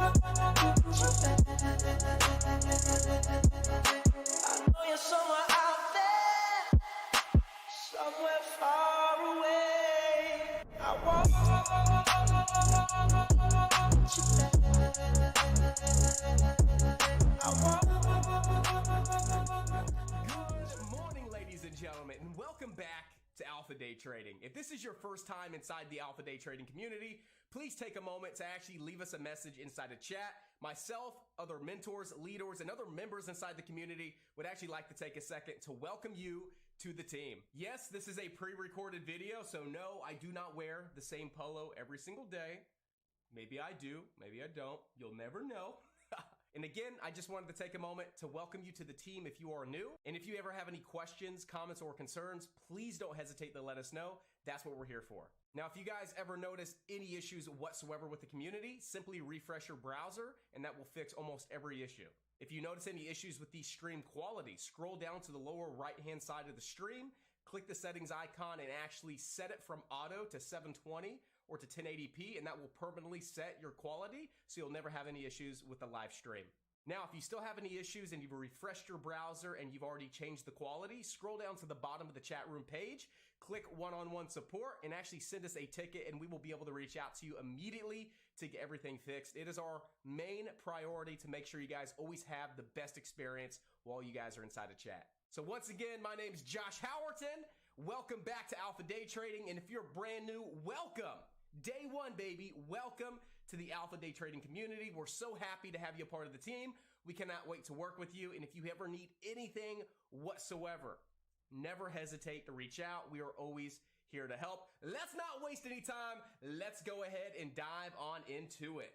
know you're somewhere out there, somewhere far away. I want you Good morning, ladies and gentlemen, and welcome back to Alpha Day Trading. If this is your first time inside the Alpha Day Trading community, please take a moment to actually leave us a message inside a chat. Myself, other mentors, leaders, and other members inside the community would actually like to take a second to welcome you to the team. Yes, this is a pre-recorded video, so no, I do not wear the same polo every single day. Maybe I do, maybe I don't. You'll never know. And again, I just wanted to take a moment to welcome you to the team if you are new. And if you ever have any questions, comments, or concerns, please don't hesitate to let us know. That's what we're here for. Now, if you guys ever notice any issues whatsoever with the community, simply refresh your browser and that will fix almost every issue. If you notice any issues with the stream quality, scroll down to the lower right-hand side of the stream, click the settings icon and actually set it from auto to 720 or to 1080p, and that will permanently set your quality so you'll never have any issues with the live stream. Now, if you still have any issues and you've refreshed your browser and you've already changed the quality, scroll down to the bottom of the chat room page, click one-on-one support, and actually send us a ticket, and we will be able to reach out to you immediately to get everything fixed. It is our main priority to make sure you guys always have the best experience while you guys are inside the chat. So once again, my name is Josh Howerton. Welcome back to Alpha Day Trading, and if you're brand new, welcome. Day one, baby. Welcome to the Alpha Day Trading community. We're so happy to have you a part of the team. We cannot wait to work with you. And if you ever need anything whatsoever, never hesitate to reach out. We are always here to help. Let's not waste any time. Let's go ahead and dive on into it.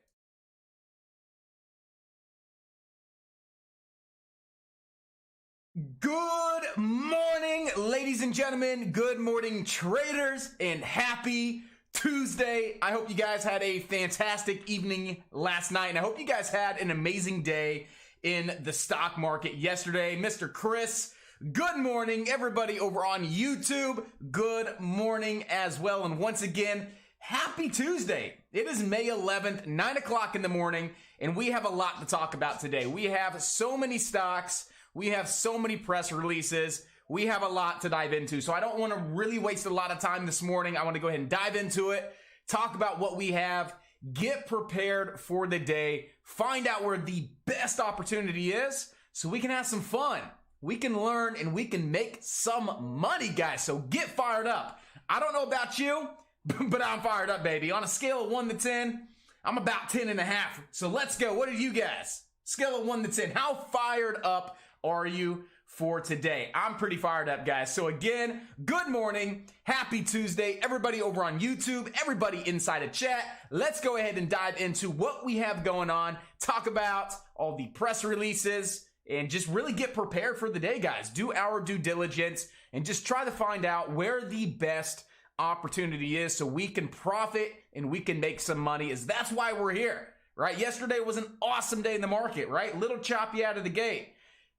Good morning, ladies and gentlemen. Good morning, traders, and happy Tuesday. I hope you guys had a fantastic evening last night, and I hope you guys had an amazing day in the stock market yesterday. Mr. Chris, good morning. Everybody over on YouTube, good morning as well. And once again, happy Tuesday. It is May 11th, 9 o'clock in the morning, and we have a lot to talk about today. We have so many stocks. We have so many press releases. We have a lot to dive into, so I don't want to really waste a lot of time this morning. I want to go ahead and dive into it, talk about what we have, get prepared for the day, find out where the best opportunity is so we can have some fun. We can learn and we can make some money, guys, so get fired up. I don't know about you, but I'm fired up, baby. On a scale of 1 to 10, I'm about 10.5, so let's go. What are you guys? Scale of 1 to 10, how fired up are you for today? I'm pretty fired up, guys. So again, good morning, happy Tuesday, everybody over on YouTube, everybody inside of chat. Let's go ahead and dive into what we have going on, talk about all the press releases, and just really get prepared for the day, guys. Do our due diligence and just try to find out where the best opportunity is so we can profit and we can make some money, as that's why we're here, right? Yesterday was an awesome day in the market, right? Little choppy out of the gate.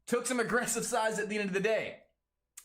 Took some aggressive size at the end of the day.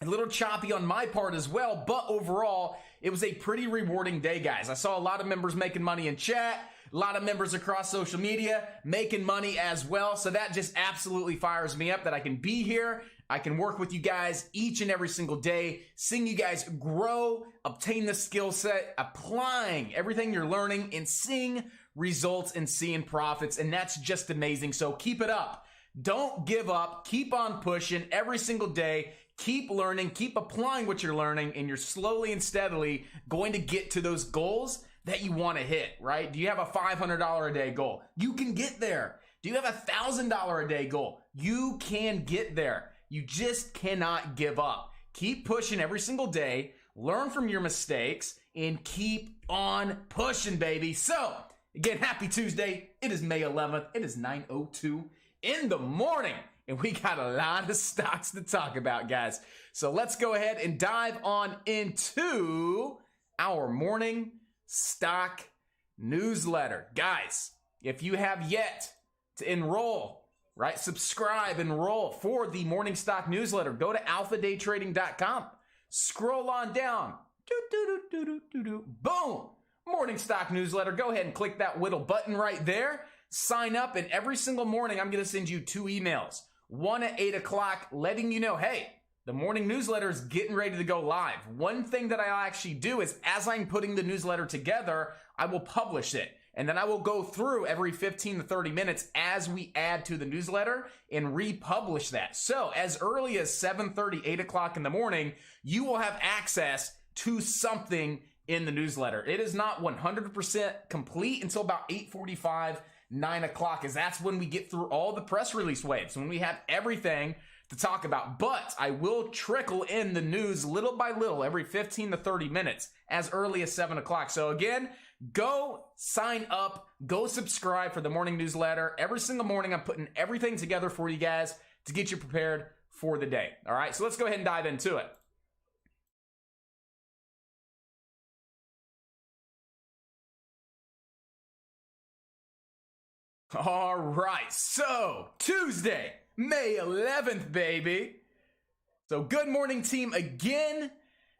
A little choppy on my part as well, but overall, it was a pretty rewarding day, guys. I saw a lot of members making money in chat, a lot of members across social media making money as well, so that just absolutely fires me up that I can be here. I can work with you guys each and every single day, seeing you guys grow, obtain the skill set, applying everything you're learning, and seeing results and seeing profits, and that's just amazing, so keep it up. Don't give up. Keep on pushing every single day. Keep learning. Keep applying what you're learning, and you're slowly and steadily going to get to those goals that you want to hit, right? Do you have a $500 a day goal? You can get there. Do you have a $1,000 a day goal? You can get there. You just cannot give up. Keep pushing every single day. Learn from your mistakes and keep on pushing, baby. So, again, happy Tuesday. It is May 11th. It is 9:02 in the morning, and we got a lot of stocks to talk about, guys. So let's go ahead and dive on into our morning stock newsletter. Guys, if you have yet to enroll, right, subscribe, enroll for the morning stock newsletter, go to alphadaytrading.com, scroll on down, boom, morning stock newsletter. Go ahead and click that little button right there sign up, and every single morning I'm going to send you 2 emails. One at 8 o'clock letting you know, hey, the morning newsletter is getting ready to go live. One thing that I actually do is as I'm putting the newsletter together, I will publish it. And then I will go through every 15 to 30 minutes as we add to the newsletter and republish that. So as early as 7:30, 8 o'clock in the morning, you will have access to something in the newsletter. It is not 100% complete until about 8:45, 9 o'clock, as that's when we get through all the press release waves, when we have everything to talk about. But I will trickle in the news little by little every 15 to 30 minutes as early as 7 o'clock. So again, go sign up, go subscribe for the morning newsletter. Every single morning, I'm putting everything together for you guys to get you prepared for the day. All right, so let's go ahead and dive into it. All right, so Tuesday, May 11th, baby. So good morning, team, again.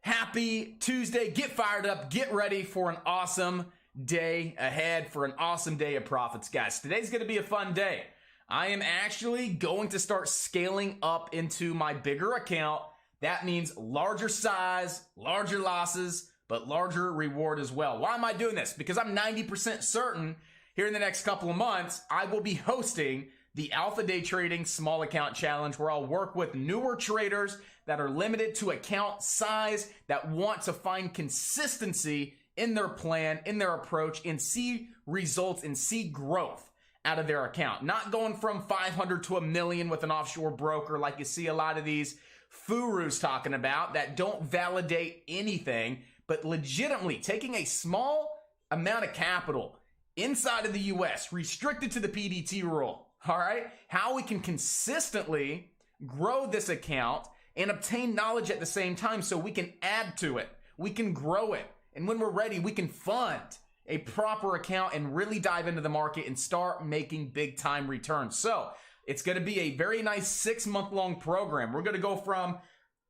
Happy Tuesday. Get fired up. Get ready for an awesome day ahead, for an awesome day of profits, guys. Today's going to be a fun day. I am actually going to start scaling up into my bigger account. That means larger size, larger losses, but larger reward as well. Why am I doing this? Because I'm 90% certain here in the next couple of months, I will be hosting the Alpha Day Trading Small Account Challenge, where I'll work with newer traders that are limited to account size, that want to find consistency in their plan, in their approach, and see results and see growth out of their account. Not going from 500 to $1 million with an offshore broker like you see a lot of these furus talking about that don't validate anything, but legitimately taking a small amount of capital inside of the US, restricted to the PDT rule, all right? How we can consistently grow this account and obtain knowledge at the same time so we can add to it, we can grow it, and when we're ready, we can fund a proper account and really dive into the market and start making big time returns. So it's gonna be a very nice 6-month-long program. We're gonna go from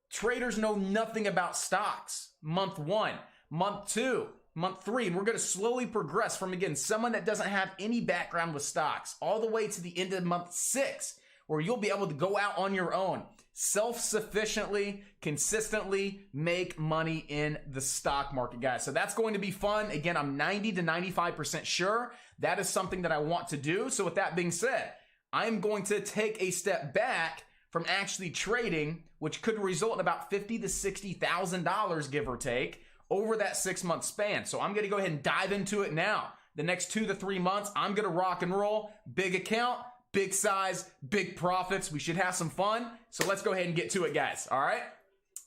traders know nothing about stocks, month 1, month 2, month 3, and we're going to slowly progress from, again, someone that doesn't have any background with stocks all the way to the end of month 6, where you'll be able to go out on your own, self-sufficiently, consistently make money in the stock market, guys. So that's going to be fun. Again, I'm 90 to 95% sure that is something that I want to do. So with that being said, I'm going to take a step back from actually trading, which could result in about $50,000 to $60,000, give or take, over that 6-month span. So I'm going to go ahead and dive into it now. The next 2 to 3 months, I'm going to rock and roll. Big account, big size, big profits. We should have some fun. So let's go ahead and get to it, guys. All right.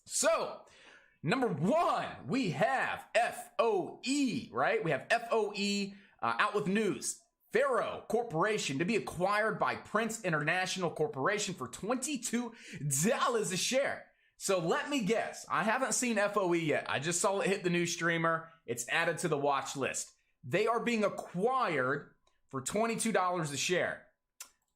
So number 1, we have FOE, right? We have FOE out with news. Faro Corporation to be acquired by Prince International Corporation for $22 a share. So let me guess, I haven't seen FOE yet. I just saw it hit the news streamer. It's added to the watch list. They are being acquired for $22 a share.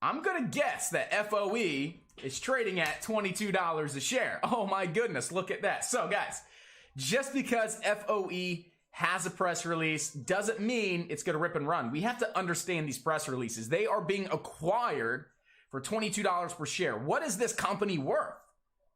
I'm going to guess that FOE is trading at $22 a share. Oh my goodness, look at that. So guys, just because FOE has a press release doesn't mean it's going to rip and run. We have to understand these press releases. They are being acquired for $22 per share. What is this company worth?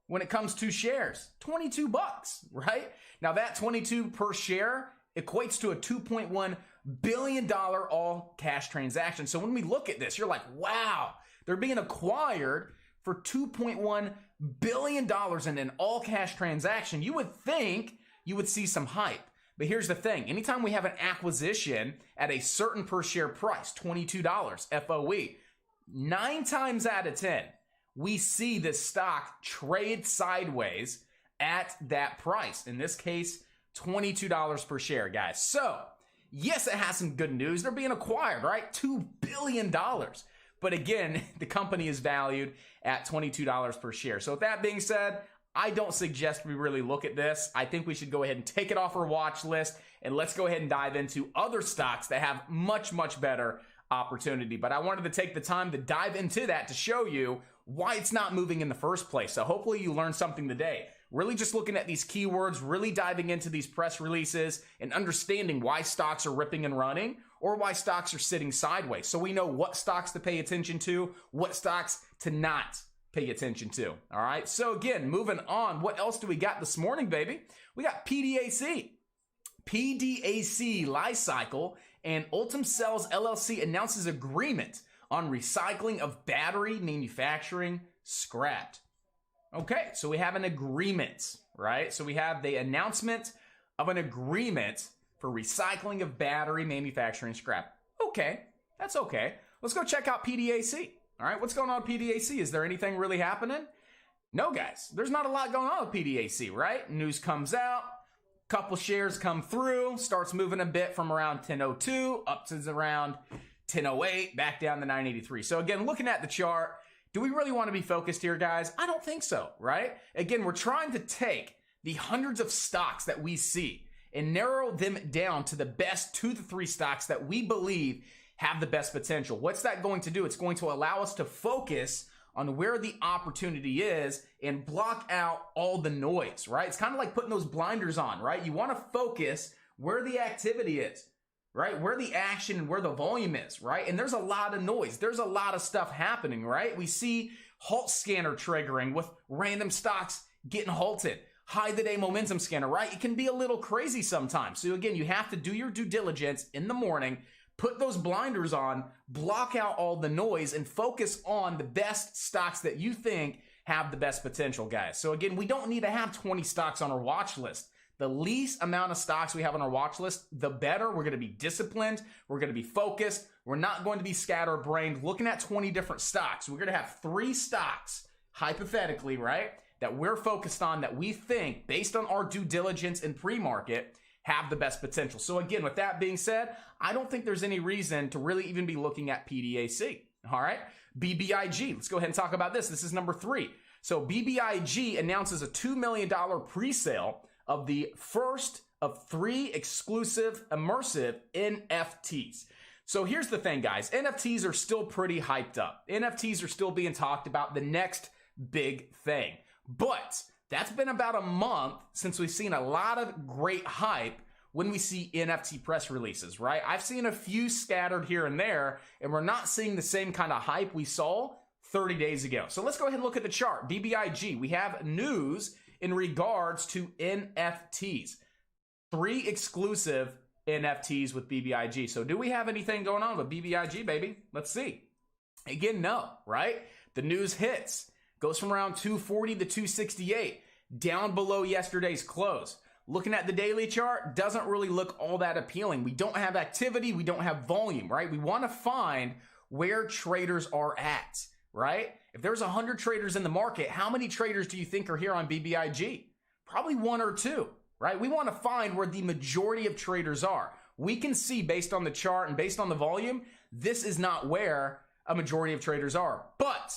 When it comes to shares, 22 bucks, right? Now that 22 per share equates to a $2.1 billion all cash transaction. So when we look at this, you're like, wow, they're being acquired for $2.1 billion in an all cash transaction. You would think you would see some hype. But here's the thing. Anytime we have an acquisition at a certain per share price, $22 FOE, 9 times out of 10, we see this stock trade sideways at that price. In this case, $22 per share, guys. So, yes, it has some good news. They're being acquired, right? $2 billion. But again, the company is valued at $22 per share. So with that being said, I don't suggest we really look at this. I think we should go ahead and take it off our watch list, and let's go ahead and dive into other stocks that have much, much better opportunity. But I wanted to take the time to dive into that to show you why it's not moving in the first place. So hopefully you learned something today. Really just looking at these keywords, really diving into these press releases and understanding why stocks are ripping and running or why stocks are sitting sideways. So we know what stocks to pay attention to, what stocks to not pay attention to. All right. So again, moving on. What else do we got this morning, baby? We got PDAC. PDAC Li-Cycle and Ultim Cells LLC announces agreement on recycling of battery manufacturing scrapped. Okay, so we have an agreement, right? So we have the announcement of an agreement for recycling of battery manufacturing scrap. Okay, that's okay. Let's go check out PDAC. All right, what's going on with PDAC? Is there anything really happening? No, guys, there's not a lot going on with PDAC, right? News comes out, couple shares come through, starts moving a bit from around 1002 up to around 1008, back down to 983. So again, looking at the chart, do we really want to be focused here, guys? I don't think so, right? Again, we're trying to take the hundreds of stocks that we see and narrow them down to the best 2 to 3 stocks that we believe have the best potential. What's that going to do? It's going to allow us to focus on where the opportunity is and block out all the noise, right? It's kind of like putting those blinders on, right? You want to focus where the activity is, right? Where the action and where the volume is, right? And there's a lot of noise. There's a lot of stuff happening, right? We see halt scanner triggering with random stocks getting halted. Hide the day momentum scanner, right? It can be a little crazy sometimes. So again, you have to do your due diligence in the morning, put those blinders on, block out all the noise, and focus on the best stocks that you think have the best potential, guys. So again, we don't need to have 20 stocks on our watch list. The least amount of stocks we have on our watch list, the better. We're going to be disciplined. We're going to be focused. We're not going to be scatterbrained looking at 20 different stocks. We're going to have 3 stocks, hypothetically, right, that we're focused on that we think, based on our due diligence and pre-market, have the best potential. So again, with that being said, I don't think there's any reason to really even be looking at PDAC. All right, BBIG. Let's go ahead and talk about this. This is number 3. So BBIG announces a $2 million pre-sale of the first of 3 exclusive immersive NFTs. So here's the thing, guys. NFTs are still pretty hyped up. NFTs are still being talked about, the next big thing. But that's been about a month since we've seen a lot of great hype when we see NFT press releases, right? I've seen a few scattered here and there, and we're not seeing the same kind of hype we saw 30 days ago. So let's go ahead and look at the chart. BBIG, we have news in regards to NFTs. 3 exclusive NFTs with BBIG. So do we have anything going on with BBIG, baby? Let's see. Again, no, right? The news hits. Goes from around 240 to 268, down below yesterday's close. Looking at the daily chart, doesn't really look all that appealing. We don't have activity, we don't have volume, right? We want to find where traders are at, right? If there's 100 traders in the market, how many traders do you think are here on BBIG? Probably 1 or 2, right? We want to find where the majority of traders are. We can see based on the chart and based on the volume, this is not where a majority of traders are. But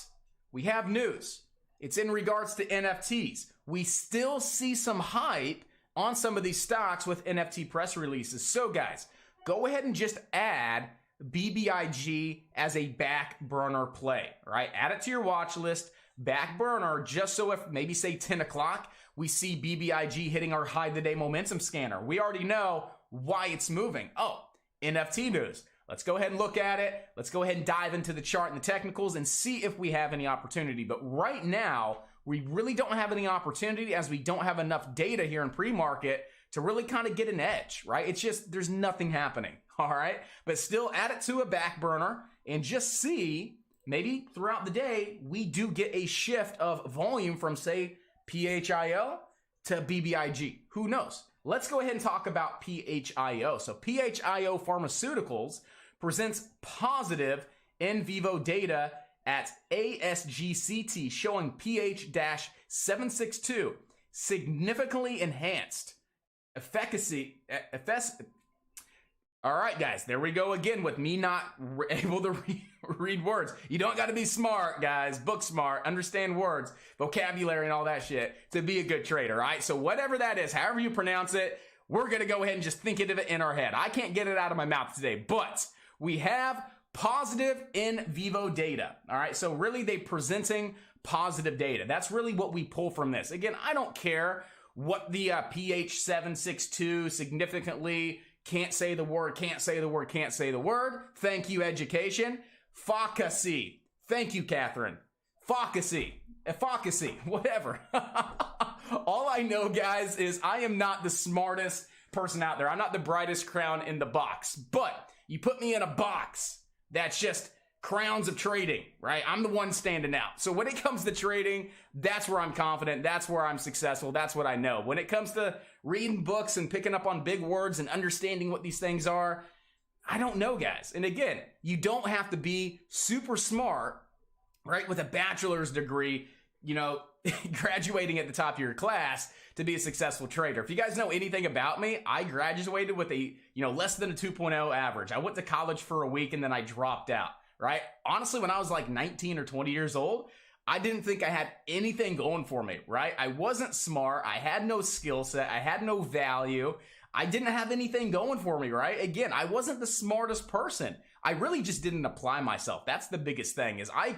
we have news. It's in regards to NFTs. We still see some hype on some of these stocks with NFT press releases. So guys, go ahead and just add BBIG as a back burner play, right? Add it to your watch list, back burner, just so if maybe say 10 o'clock, we see BBIG hitting our hide the day momentum scanner. We already know why it's moving. Oh, NFT news. Let's go ahead and look at it. Let's go ahead and dive into the chart and the technicals and see if we have any opportunity. But right now, we really don't have any opportunity as we don't have enough data here in pre-market to really kind of get an edge, right? It's just, there's nothing happening, all right? But still add it to a back burner and just see, maybe throughout the day, we do get a shift of volume from, say, PHIO to BBIG. Who knows? Let's go ahead and talk about PHIO. So PHIO Pharmaceuticals presents positive in vivo data at ASGCT showing pH-762 significantly enhanced efficacy. All right, guys, there we go again with me not able to read words. You don't got to be smart, guys, book smart, understand words, vocabulary and all that shit to be a good trader, all right? So whatever that is, however you pronounce it, we're going to go ahead and just think of it in our head. I can't get it out of my mouth today, but we have positive in vivo data. All right, so really they presenting positive data. That's really what we pull from this. Again, I don't care what the PH762 significantly can't say the word, can't say the word, can't say the word. Thank you, education. Efficacy. Thank you, Catherine. Efficacy, whatever. All I know, guys, is I am not the smartest person out there. I'm not the brightest crown in the box, but you put me in a box that's just crowns of trading, right? I'm the one standing out. So when it comes to trading, that's where I'm confident. That's where I'm successful. That's what I know. When it comes to reading books and picking up on big words and understanding what these things are, I don't know, guys. And again, you don't have to be super smart, right, with a bachelor's degree, you know, graduating at the top of your class to be a successful trader. If you guys know anything about me, I graduated with a, less than a 2.0 average. I went to college for a week and then I dropped out, right? Honestly, when I was like 19 or 20 years old, I didn't think I had anything going for me, right? I wasn't smart. I had no skill set. I had no value. I didn't have anything going for me, right? Again, I wasn't the smartest person. I really just didn't apply myself. That's the biggest thing is I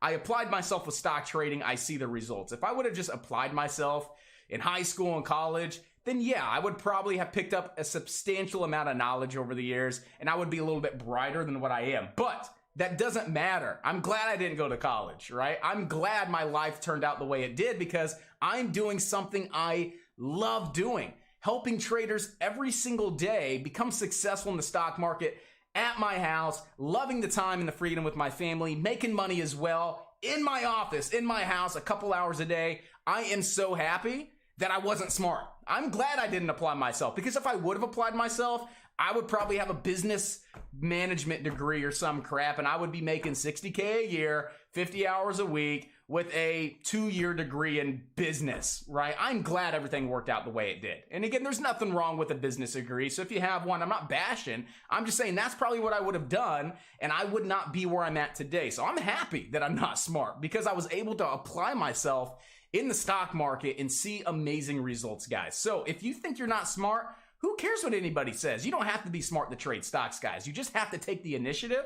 applied myself with stock trading. I see the results. If I would have just applied myself in high school and college, then yeah, I would probably have picked up a substantial amount of knowledge over the years and I would be a little bit brighter than what I am. But that doesn't matter. I'm glad I didn't go to college, right? I'm glad my life turned out the way it did because I'm doing something I love doing, helping traders every single day become successful in the stock market at my house, loving the time and the freedom with my family, making money as well, in my office, in my house, a couple hours a day. I am so happy that I wasn't smart. I'm glad I didn't apply myself because if I would have applied myself, I would probably have a business management degree or some crap and I would be making $60K a year, 50 hours a week with a 2-year degree in business, right? I'm glad everything worked out the way it did. And again, there's nothing wrong with a business degree. So if you have one, I'm not bashing. I'm just saying that's probably what I would have done and I would not be where I'm at today. So I'm happy that I'm not smart because I was able to apply myself in the stock market and see amazing results, guys. So if you think you're not smart, who cares what anybody says? You don't have to be smart to trade stocks, guys. You just have to take the initiative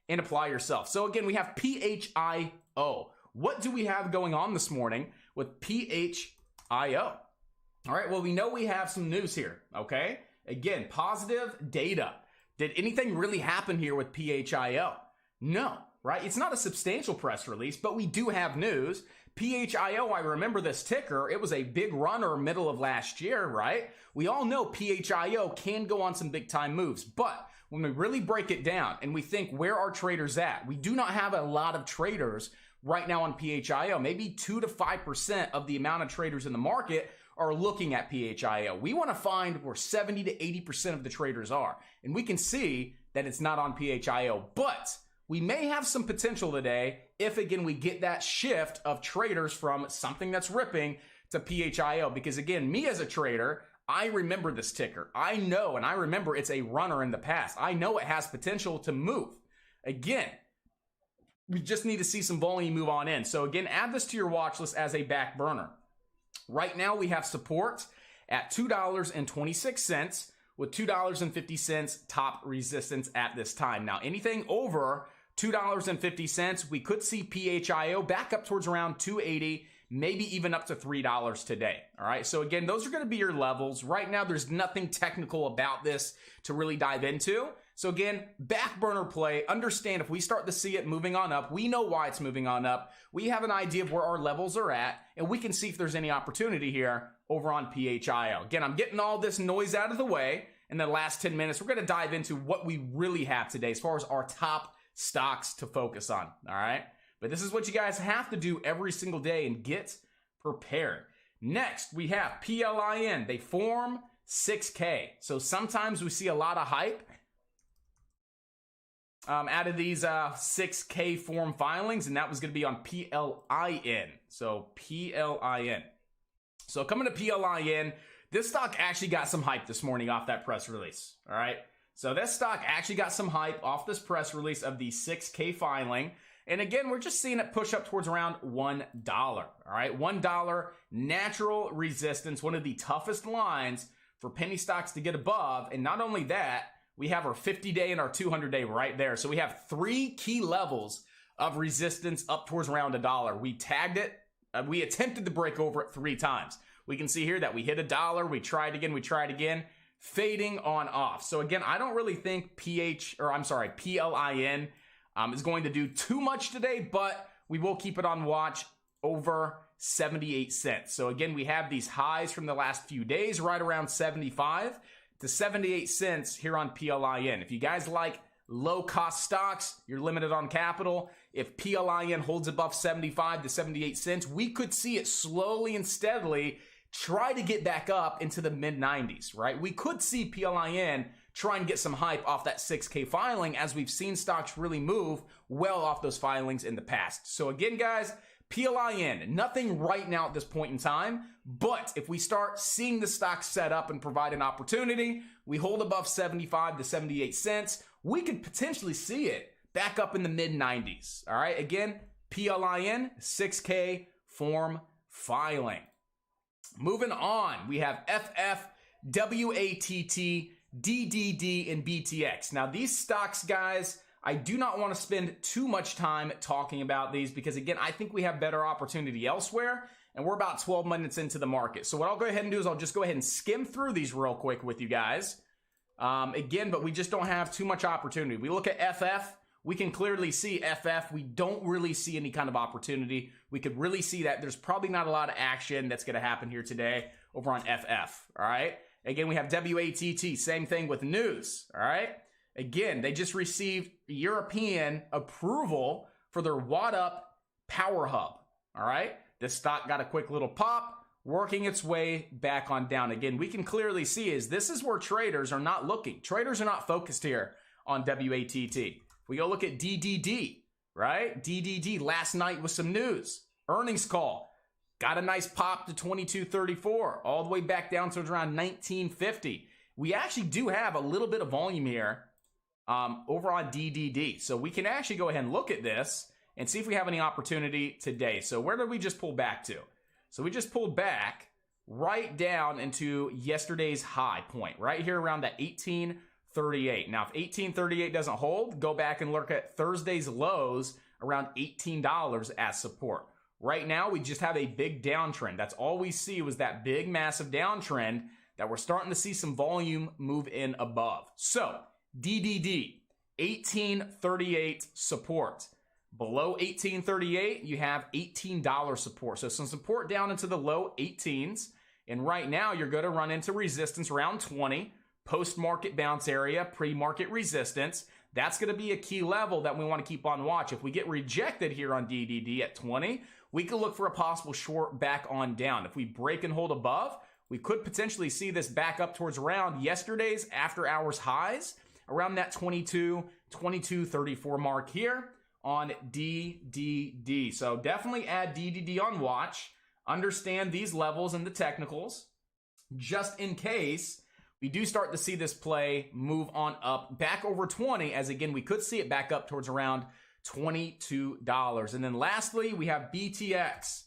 and apply yourself. So again, we have PHIO. What do we have going on this morning with PHIO? All right, well, we know we have some news here, okay? Again, positive data. Did anything really happen here with PHIO? No, right? It's not a substantial press release, but we do have news. PHIO, I remember this ticker. It was a big runner middle of last year, right? We all know PHIO can go on some big time moves, but when we really break it down and we think where are traders at, we do not have a lot of traders right now on PHIO. Maybe 2 to 5% of the amount of traders in the market are looking at PHIO. We want to find where 70 to 80% of the traders are, and we can see that it's not on PHIO, but we may have some potential today if, again, we get that shift of traders from something that's ripping to PHIO. Because, again, me as a trader, I remember this ticker. I know, and I remember it's a runner in the past. I know it has potential to move. Again, we just need to see some volume move on in. So, again, add this to your watch list as a back burner. Right now, we have support at $2.26 with $2.50 top resistance at this time. Now, anything over $2.50, we could see PHIO back up towards around $2.80, maybe even up to $3 today. All right, so again, those are going to be your levels. Right now, there's nothing technical about this to really dive into. So again, back burner play. Understand if we start to see it moving on up, we know why it's moving on up. We have an idea of where our levels are at, and we can see if there's any opportunity here over on PHIO. Again, I'm getting all this noise out of the way. In the last 10 minutes, we're going to dive into what we really have today as far as our top stocks to focus on. All right, but this is what you guys have to do every single day and get prepared. Next, we have PLIN. They form 6K. So sometimes we see a lot of hype out of these 6K form filings, and that was going to be on PLIN. So PLIN. So coming to PLIN, this stock actually got some hype this morning off that press release. All right. So this stock actually got some hype off this press release of the 6K filing. And again, we're just seeing it push up towards around $1. All right. $1 natural resistance, one of the toughest lines for penny stocks to get above. And not only that, we have our 50-day and our 200-day right there. So we have 3 key levels of resistance up towards around $1. We tagged it. We attempted to break over it 3 times. We can see here that we hit $1. We tried again, fading on off. So again, I don't really think PLIN is going to do too much today, but we will keep it on watch over 78 cents. So again, we have these highs from the last few days right around 75 to 78 cents here on PLIN. If you guys like low cost stocks, you're limited on capital. If PLIN holds above 75 to 78 cents, we could see it slowly and steadily try to get back up into the mid 90s, right? We could see PLIN try and get some hype off that 6K filing, as we've seen stocks really move well off those filings in the past. So again, guys, PLIN, nothing right now at this point in time, but if we start seeing the stock set up and provide an opportunity, we hold above 75 to 78 cents, we could potentially see it back up in the mid 90s. All right, again, PLIN, 6K form filing. Moving on, we have FF, WATT, DDD, and BTX. Now these stocks, guys, I do not want to spend too much time talking about these because, again, I think we have better opportunity elsewhere, and we're about 12 minutes into the market. So what I'll go ahead and do is I'll just go ahead and skim through these real quick with you guys. Again, but we just don't have too much opportunity. We look at FF, we can clearly see FF. We don't really see any kind of opportunity. We could really see that there's probably not a lot of action that's going to happen here today over on FF, all right? Again, we have WATT, same thing with news, all right? Again, they just received European approval for their Watt Up Power Hub, all right? This stock got a quick little pop, working its way back on down. Again, we can clearly see this is where traders are not looking. Traders are not focused here on WATT. We go look at DDD, right? DDD last night with some news. Earnings call. Got a nice pop to 22.34, all the way back down to around 19.50. We actually do have a little bit of volume here over on DDD. So we can actually go ahead and look at this and see if we have any opportunity today. So where did we just pull back to? So we just pulled back right down into yesterday's high point, right here around that 18.38. Now, if 18.38 doesn't hold, go back and look at Thursday's lows around $18 as support. Right now, we just have a big downtrend. That's all we see was that big, massive downtrend that we're starting to see some volume move in above. So, DDD, 18.38 support. Below 18.38, you have $18 support. So some support down into the low 18s. And right now, you're going to run into resistance around 20. Post-market bounce area, pre-market resistance. That's going to be a key level that we want to keep on watch. If we get rejected here on DDD at 20, we could look for a possible short back on down. If we break and hold above, we could potentially see this back up towards around yesterday's after hours highs, around that 22.34 mark here on DDD. So definitely add DDD on watch. Understand these levels and the technicals, just in case we do start to see this play move on up back over 20, as again, we could see it back up towards around $22. And then lastly, we have BTX.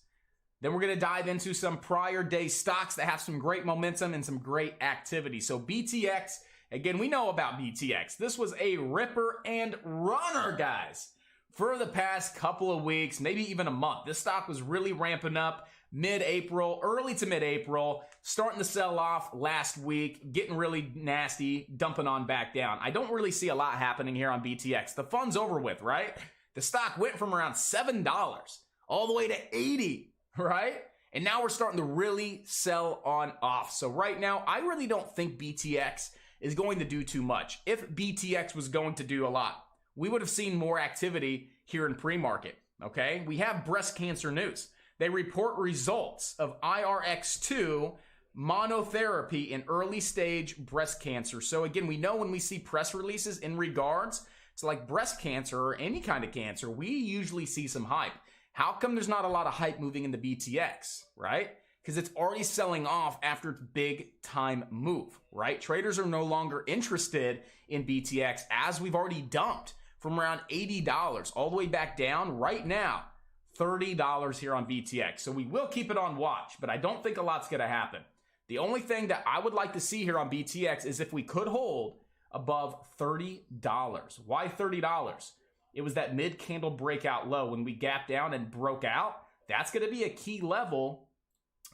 Then we're going to dive into some prior day stocks that have some great momentum and some great activity. So BTX, again, we know about BTX. This was a ripper and runner, guys, for the past couple of weeks, maybe even a month. This stock was really ramping up mid-April, early to mid-April, starting to sell off last week, getting really nasty, dumping on back down. I don't really see a lot happening here on BTX. The fun's over with, right? The stock went from around $7 all the way to $80, right? And now we're starting to really sell on off. So right now, I really don't think BTX is going to do too much. If BTX was going to do a lot, we would have seen more activity here in pre-market, okay? We have breast cancer news. They report results of IRX2 monotherapy in early stage breast cancer. So again, we know when we see press releases in regards to like breast cancer or any kind of cancer, we usually see some hype. How come there's not a lot of hype moving into BTX, right? Because it's already selling off after its big time move, right? Traders are no longer interested in BTX as we've already dumped from around $80 all the way back down right now. $30 here on BTX. So we will keep it on watch, but I don't think a lot's going to happen. The only thing that I would like to see here on BTX is if we could hold above $30. Why $30? It was that mid candle breakout low when we gapped down and broke out. That's going to be a key level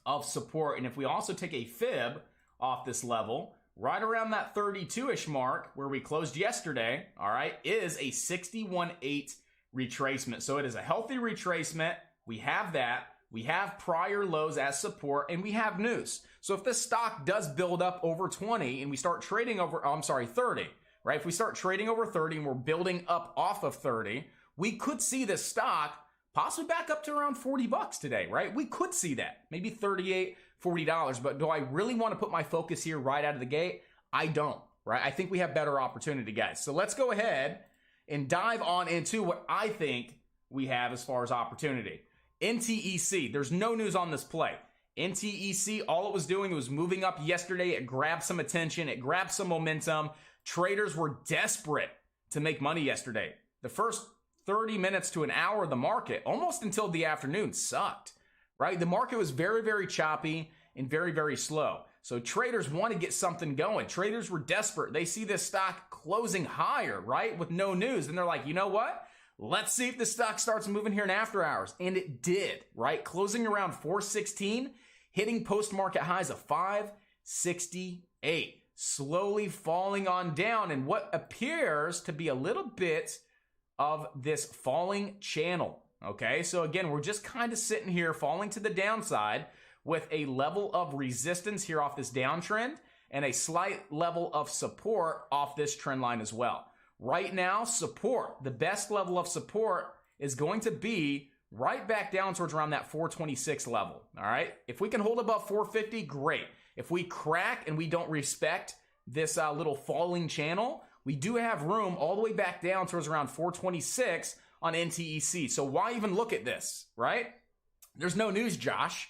of support. And if we also take a fib off this level, right around that 32-ish mark where we closed yesterday, all right, is a 61.8 retracement. So it is a healthy retracement. We have that. We have prior lows as support, and we have news. So if this stock does build up over 20 and we start trading over, 30, right? If we start trading over 30 and we're building up off of 30, we could see this stock possibly back up to around 40 bucks today, right? We could see that, maybe 38, $40. But do I really want to put my focus here right out of the gate? I don't, right? I think we have better opportunity, guys. So let's go ahead and dive on into what I think we have as far as opportunity. NTEC, there's no news on this play. NTEC, all it was doing was moving up yesterday. It grabbed some attention. It grabbed some momentum. Traders were desperate to make money yesterday. The first 30 minutes to an hour of the market, almost until the afternoon, sucked, right? The market was very, very choppy and very, very slow. So traders want to get something going. Traders were desperate. They see this stock closing higher, right? With no news. And they're like, you know what? Let's see if the stock starts moving here in after hours. And it did, right? Closing around 416, hitting post-market highs of 568, slowly falling on down in what appears to be a little bit of this falling channel. Okay, so again, we're just kind of sitting here falling to the downside with a level of resistance here off this downtrend and a slight level of support off this trend line as well. Right now, support, the best level of support is going to be right back down towards around that 426 level, all right? If we can hold above 450, great. If we crack and we don't respect this little falling channel, we do have room all the way back down towards around 426 on NTEC. So why even look at this, right? There's no news, Josh,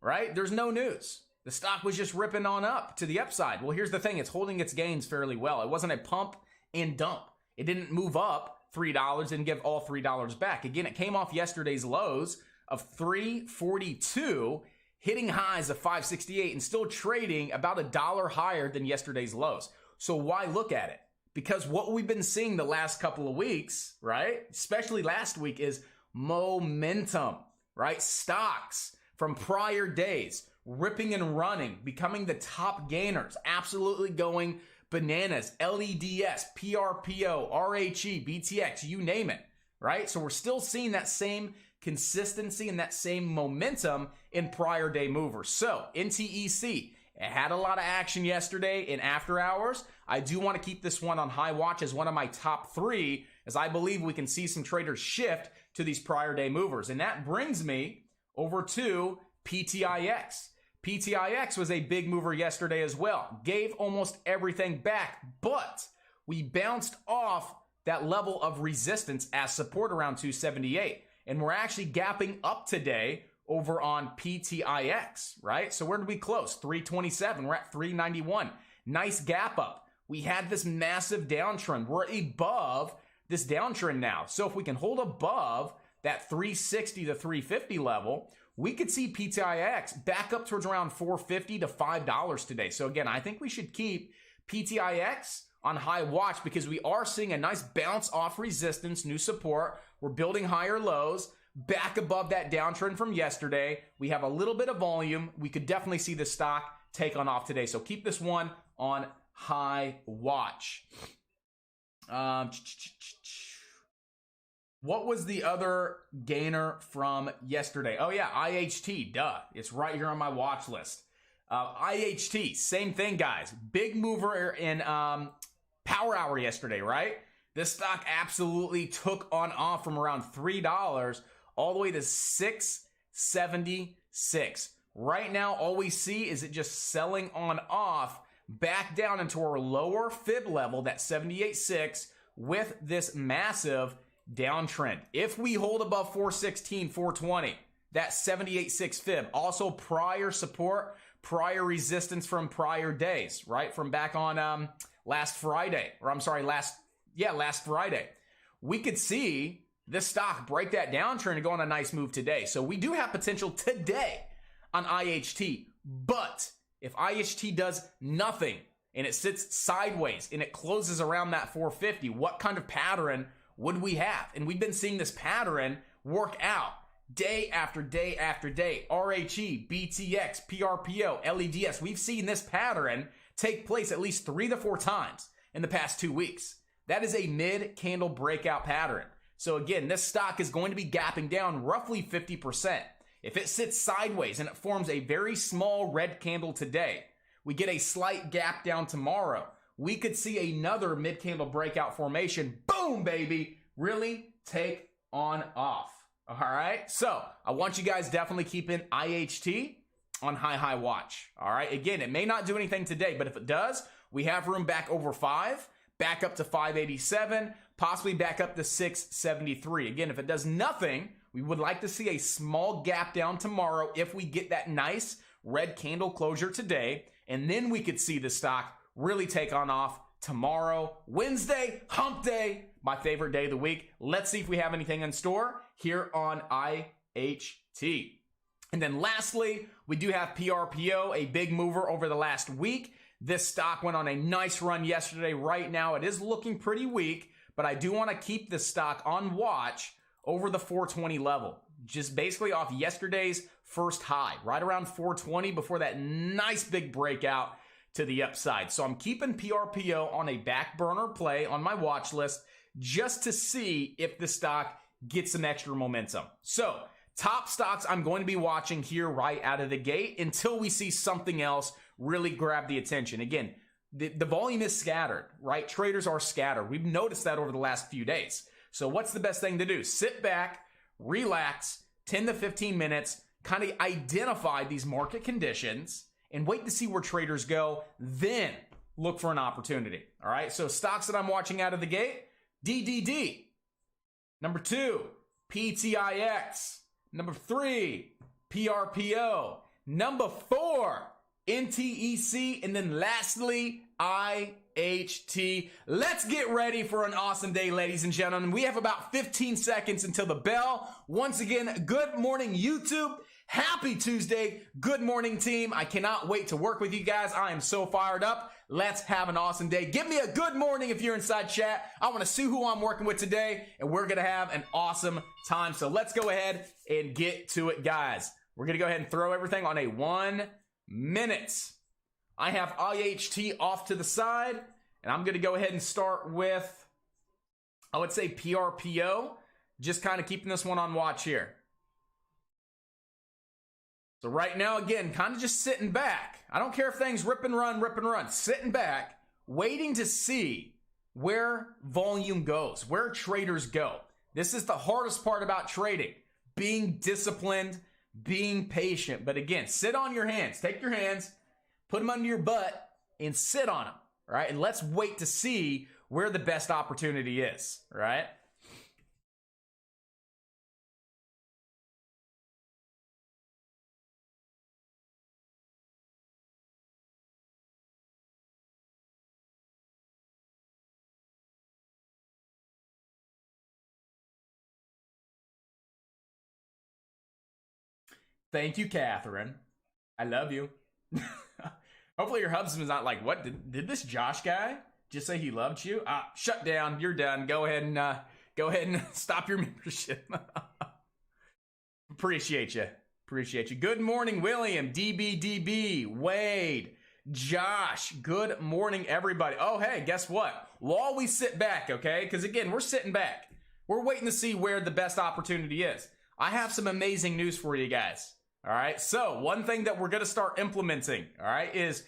right? There's no news. The stock was just ripping on up to the upside. Well, here's the thing. It's holding its gains fairly well. It wasn't a pump and dump. It didn't move up $3 and give all $3 back. Again, it came off yesterday's lows of 342, hitting highs of 568 and still trading about $1 higher than yesterday's lows. So why look at it? Because what we've been seeing the last couple of weeks, right, especially last week, is momentum, right? Stocks from prior days ripping and running, becoming the top gainers, absolutely going bananas. LEDS, PRPO, RHE, BTX, you name it, right? So we're still seeing that same consistency and that same momentum in prior day movers. So NTEC, it had a lot of action yesterday in after hours. I do want to keep this one on high watch as one of my top 3, as I believe we can see some traders shift to these prior day movers. And that brings me over to PTIX. PTIX was a big mover yesterday as well. Gave almost everything back, but we bounced off that level of resistance as support around 278. And we're actually gapping up today over on PTIX, right? So where did we close? 327. We're at 391. Nice gap up. We had this massive downtrend. We're above this downtrend now. So if we can hold above that 360 to 350 level, we could see PTIX back up towards around $4.50 to $5 today. So again, I think we should keep PTIX on high watch because we are seeing a nice bounce off resistance, new support. We're building higher lows, back above that downtrend from yesterday. We have a little bit of volume. We could definitely see the stock take on off today. So keep this one on high watch. What was the other gainer from yesterday? Oh yeah, IHT, duh. It's right here on my watch list. IHT, same thing, guys. Big mover in power hour yesterday, right? This stock absolutely took on off from around $3 all the way to $6.76. Right now, all we see is it just selling on off back down into our lower fib level, that 78.6, with this massive downtrend. If we hold above 416, 420, that 78.6 fib, also prior support, prior resistance from prior days, right? From back on last Friday. We could see this stock break that downtrend and go on a nice move today. So we do have potential today on IHT. But if IHT does nothing, and it sits sideways and it closes around that 450, what kind of pattern would we have? And we've been seeing this pattern work out day after day after day. RHE, BTX, PRPO, LEDS. We've seen this pattern take place at least 3 to 4 times in the past 2 weeks. That is a mid-candle breakout pattern. So again, this stock is going to be gapping down roughly 50%. If it sits sideways and it forms a very small red candle today, we get a slight gap down tomorrow, we could see another mid-candle breakout formation. Boom, baby! Really take on off. All right? So I want you guys definitely keeping IHT on high watch. All right? Again, it may not do anything today, but if it does, we have room back over 5, back up to 587, possibly back up to 673. Again, if it does nothing, we would like to see a small gap down tomorrow if we get that nice red candle closure today, and then we could see the stock really take on off tomorrow, Wednesday, hump day, my favorite day of the week. Let's see if we have anything in store here on IHT. And then lastly, we do have PRPO, a big mover over the last week. This stock went on a nice run yesterday. Right now, it is looking pretty weak, but I do want to keep this stock on watch over the 420 level. Just basically off yesterday's first high, right around 420 before that nice big breakout to the upside. So I'm keeping PRPO on a back burner play on my watch list just to see if the stock gets some extra momentum. So top stocks I'm going to be watching here right out of the gate until we see something else really grab the attention. Again, the volume is scattered, right? Traders are scattered. We've noticed that over the last few days. So what's the best thing to do? Sit back, relax, 10 to 15 minutes, kind of identify these market conditions and wait to see where traders go, then look for an opportunity. All right, so stocks that I'm watching out of the gate, DDD. Number 2, PTIX. Number 3, PRPO. Number 4, NTEC. And then lastly, IHT. Let's get ready for an awesome day, ladies and gentlemen. We have about 15 seconds until the bell. Once again, good morning, YouTube. Happy Tuesday. Good morning, team. I cannot wait to work with you guys. I am so fired up. Let's have an awesome day. Give me a good morning if you're inside chat. I want to see who I'm working with today, and we're going to have an awesome time. So let's go ahead and get to it, guys. We're going to go ahead and throw everything on a 1 minute. I have IHT off to the side, and I'm going to go ahead and start with, I would say, PRPO. Just kind of keeping this one on watch here. So right now, again, kind of just sitting back. I don't care if things rip and run. Sitting back, waiting to see where volume goes, where traders go. This is the hardest part about trading, being disciplined, being patient. But again, sit on your hands. Take your hands, put them under your butt, and sit on them, all right? And let's wait to see where the best opportunity is, all right? Thank you, Catherine. I love you. Hopefully your husband's not like, what, did this Josh guy just say he loved you? Shut down. You're done. Go ahead and stop your membership. Appreciate you. Good morning, William, DBDB, Wade, Josh. Good morning, everybody. Oh, hey, guess what? While we sit back, okay? Because again, we're sitting back. We're waiting to see where the best opportunity is. I have some amazing news for you guys. All right, so one thing that we're going to start implementing, all right, is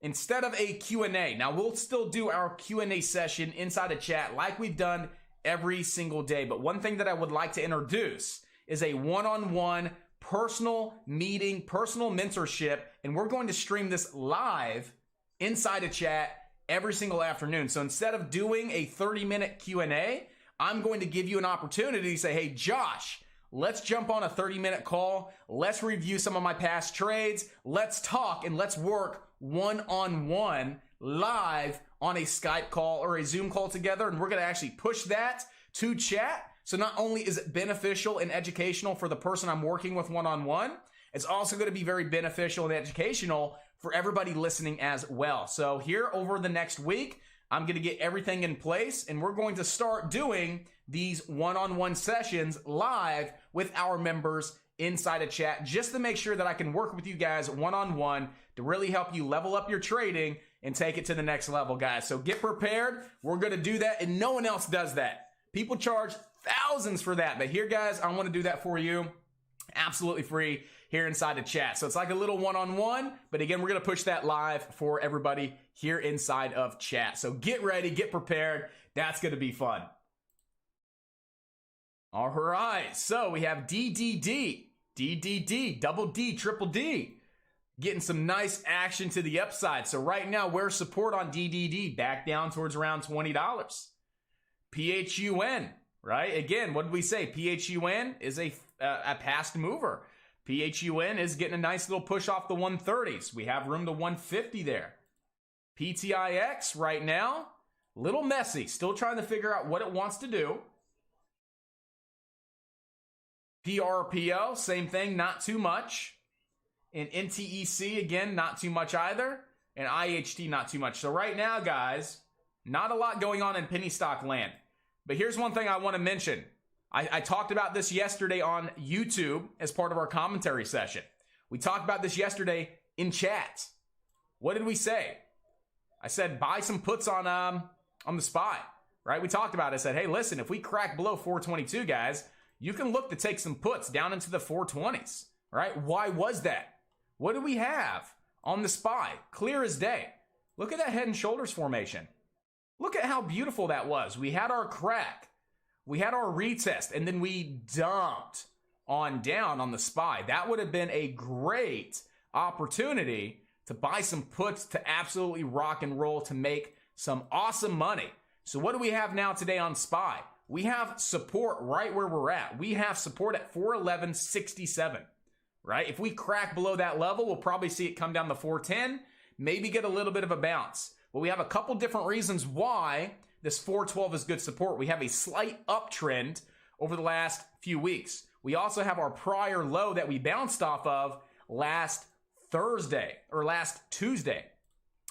instead of a Q&A, now we'll still do our Q&A session inside a chat like we've done every single day, but one thing that I would like to introduce is a one-on-one personal meeting, personal mentorship, and we're going to stream this live inside a chat every single afternoon. So instead of doing a 30-minute Q&A, I'm going to give you an opportunity to say, hey, Josh, let's jump on a 30-minute call. Let's review some of my past trades. Let's talk and let's work one-on-one live on a Skype call or a Zoom call together. And we're going to actually push that to chat. So not only is it beneficial and educational for the person I'm working with one-on-one, it's also going to be very beneficial and educational for everybody listening as well. So here over the next week, I'm going to get everything in place, and we're going to start doing these one-on-one sessions live with our members inside a chat, just to make sure that I can work with you guys one-on-one to really help you level up your trading and take it to the next level, guys. So get prepared. We're going to do that, and no one else does that. People charge thousands for that, but here, guys, I want to do that for you absolutely free here inside the chat. So it's like a little one-on-one, but again, we're going to push that live for everybody here inside of chat. So get ready, get prepared. That's going to be fun. All right, so we have DDD, double D, triple D, getting some nice action to the upside. So right now, where's support on DDD? Back down towards around $20. PHUN, right? Again, what did we say? PHUN is a past mover. PHUN is getting a nice little push off the 130s. We have room to 150 there. PTIX right now, little messy. Still trying to figure out what it wants to do. PRPO, same thing, not too much. And NTEC, again, not too much either. And IHT, not too much. So right now, guys, not a lot going on in penny stock land. But here's one thing I want to mention. I talked about this yesterday on YouTube as part of our commentary session. We talked about this yesterday in chat. What did we say? I said, buy some puts on the SPY, right? We talked about it. I said, hey, listen, if we crack below 422, guys, you can look to take some puts down into the 420s, right? Why was that? What do we have on the SPY? Clear as day. Look at that head and shoulders formation. Look at how beautiful that was. We had our crack. We had our retest, and then we dumped on down on the SPY. That would have been a great opportunity to buy some puts to absolutely rock and roll to make some awesome money. So what do we have now today on SPY? We have support right where we're at. We have support at 411.67, right? If we crack below that level, we'll probably see it come down to 410, maybe get a little bit of a bounce. But we have a couple different reasons why this 412 is good support. We have a slight uptrend over the last few weeks. We also have our prior low that we bounced off of last Tuesday.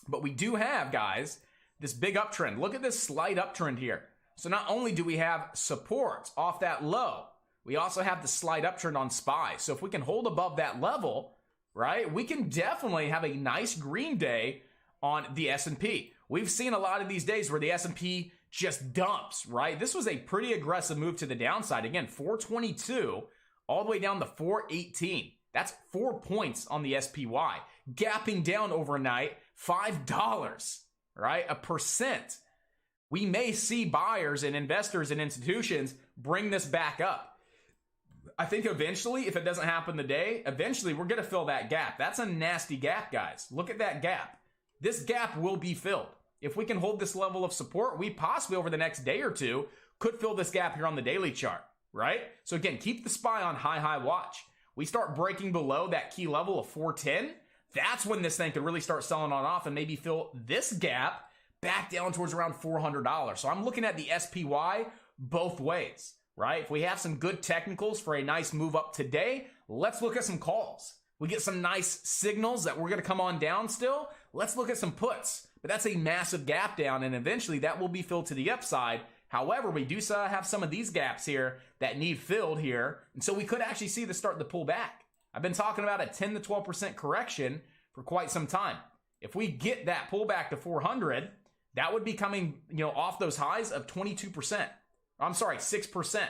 But we do have, guys, this big uptrend. Look at this slight uptrend here. So not only do we have support off that low, we also have the slight uptrend on SPY. So if we can hold above that level, right, we can definitely have a nice green day on the S&P. We've seen a lot of these days where the S&P just dumps, right? This was a pretty aggressive move to the downside. Again, 422 all the way down to 418. That's 4 points on the SPY. Gapping down overnight, $5, right? 1%. We may see buyers and investors and institutions bring this back up. I think eventually, if it doesn't happen today, eventually we're going to fill that gap. That's a nasty gap, guys. Look at that gap. This gap will be filled. If we can hold this level of support, we possibly over the next day or two could fill this gap here on the daily chart, right? So again, keep the SPY on high watch. We start breaking below that key level of 410. That's when this thing could really start selling on off and maybe fill this gap back down towards around $400. So I'm looking at the SPY both ways, right? If we have some good technicals for a nice move up today, let's look at some calls. We get some nice signals that we're going to come on down still. Let's look at some puts. But that's a massive gap down, and eventually that will be filled to the upside. However, we do have some of these gaps here that need filled here, and so we could actually see this start to pull back. I've been talking about a 10 to 12% correction for quite some time. If we get that pullback to 400, that would be coming, off those highs of 22%. I'm sorry, 6%.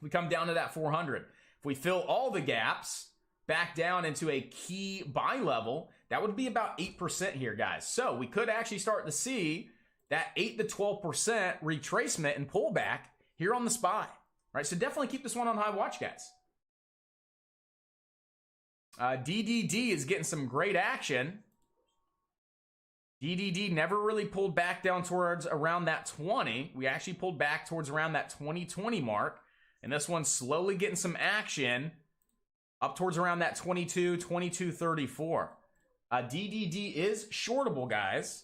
We come down to that 400. If we fill all the gaps back down into a key buy level, that would be about 8% here, guys. So we could actually start to see that 8 to 12% retracement and pullback here on the SPY, right? So definitely keep this one on high watch, guys. DDD is getting some great action. DDD never really pulled back down towards around that 20. We actually pulled back towards around that 2020 mark. And this one's slowly getting some action up towards around that 22, 22.34. DDD is shortable, guys.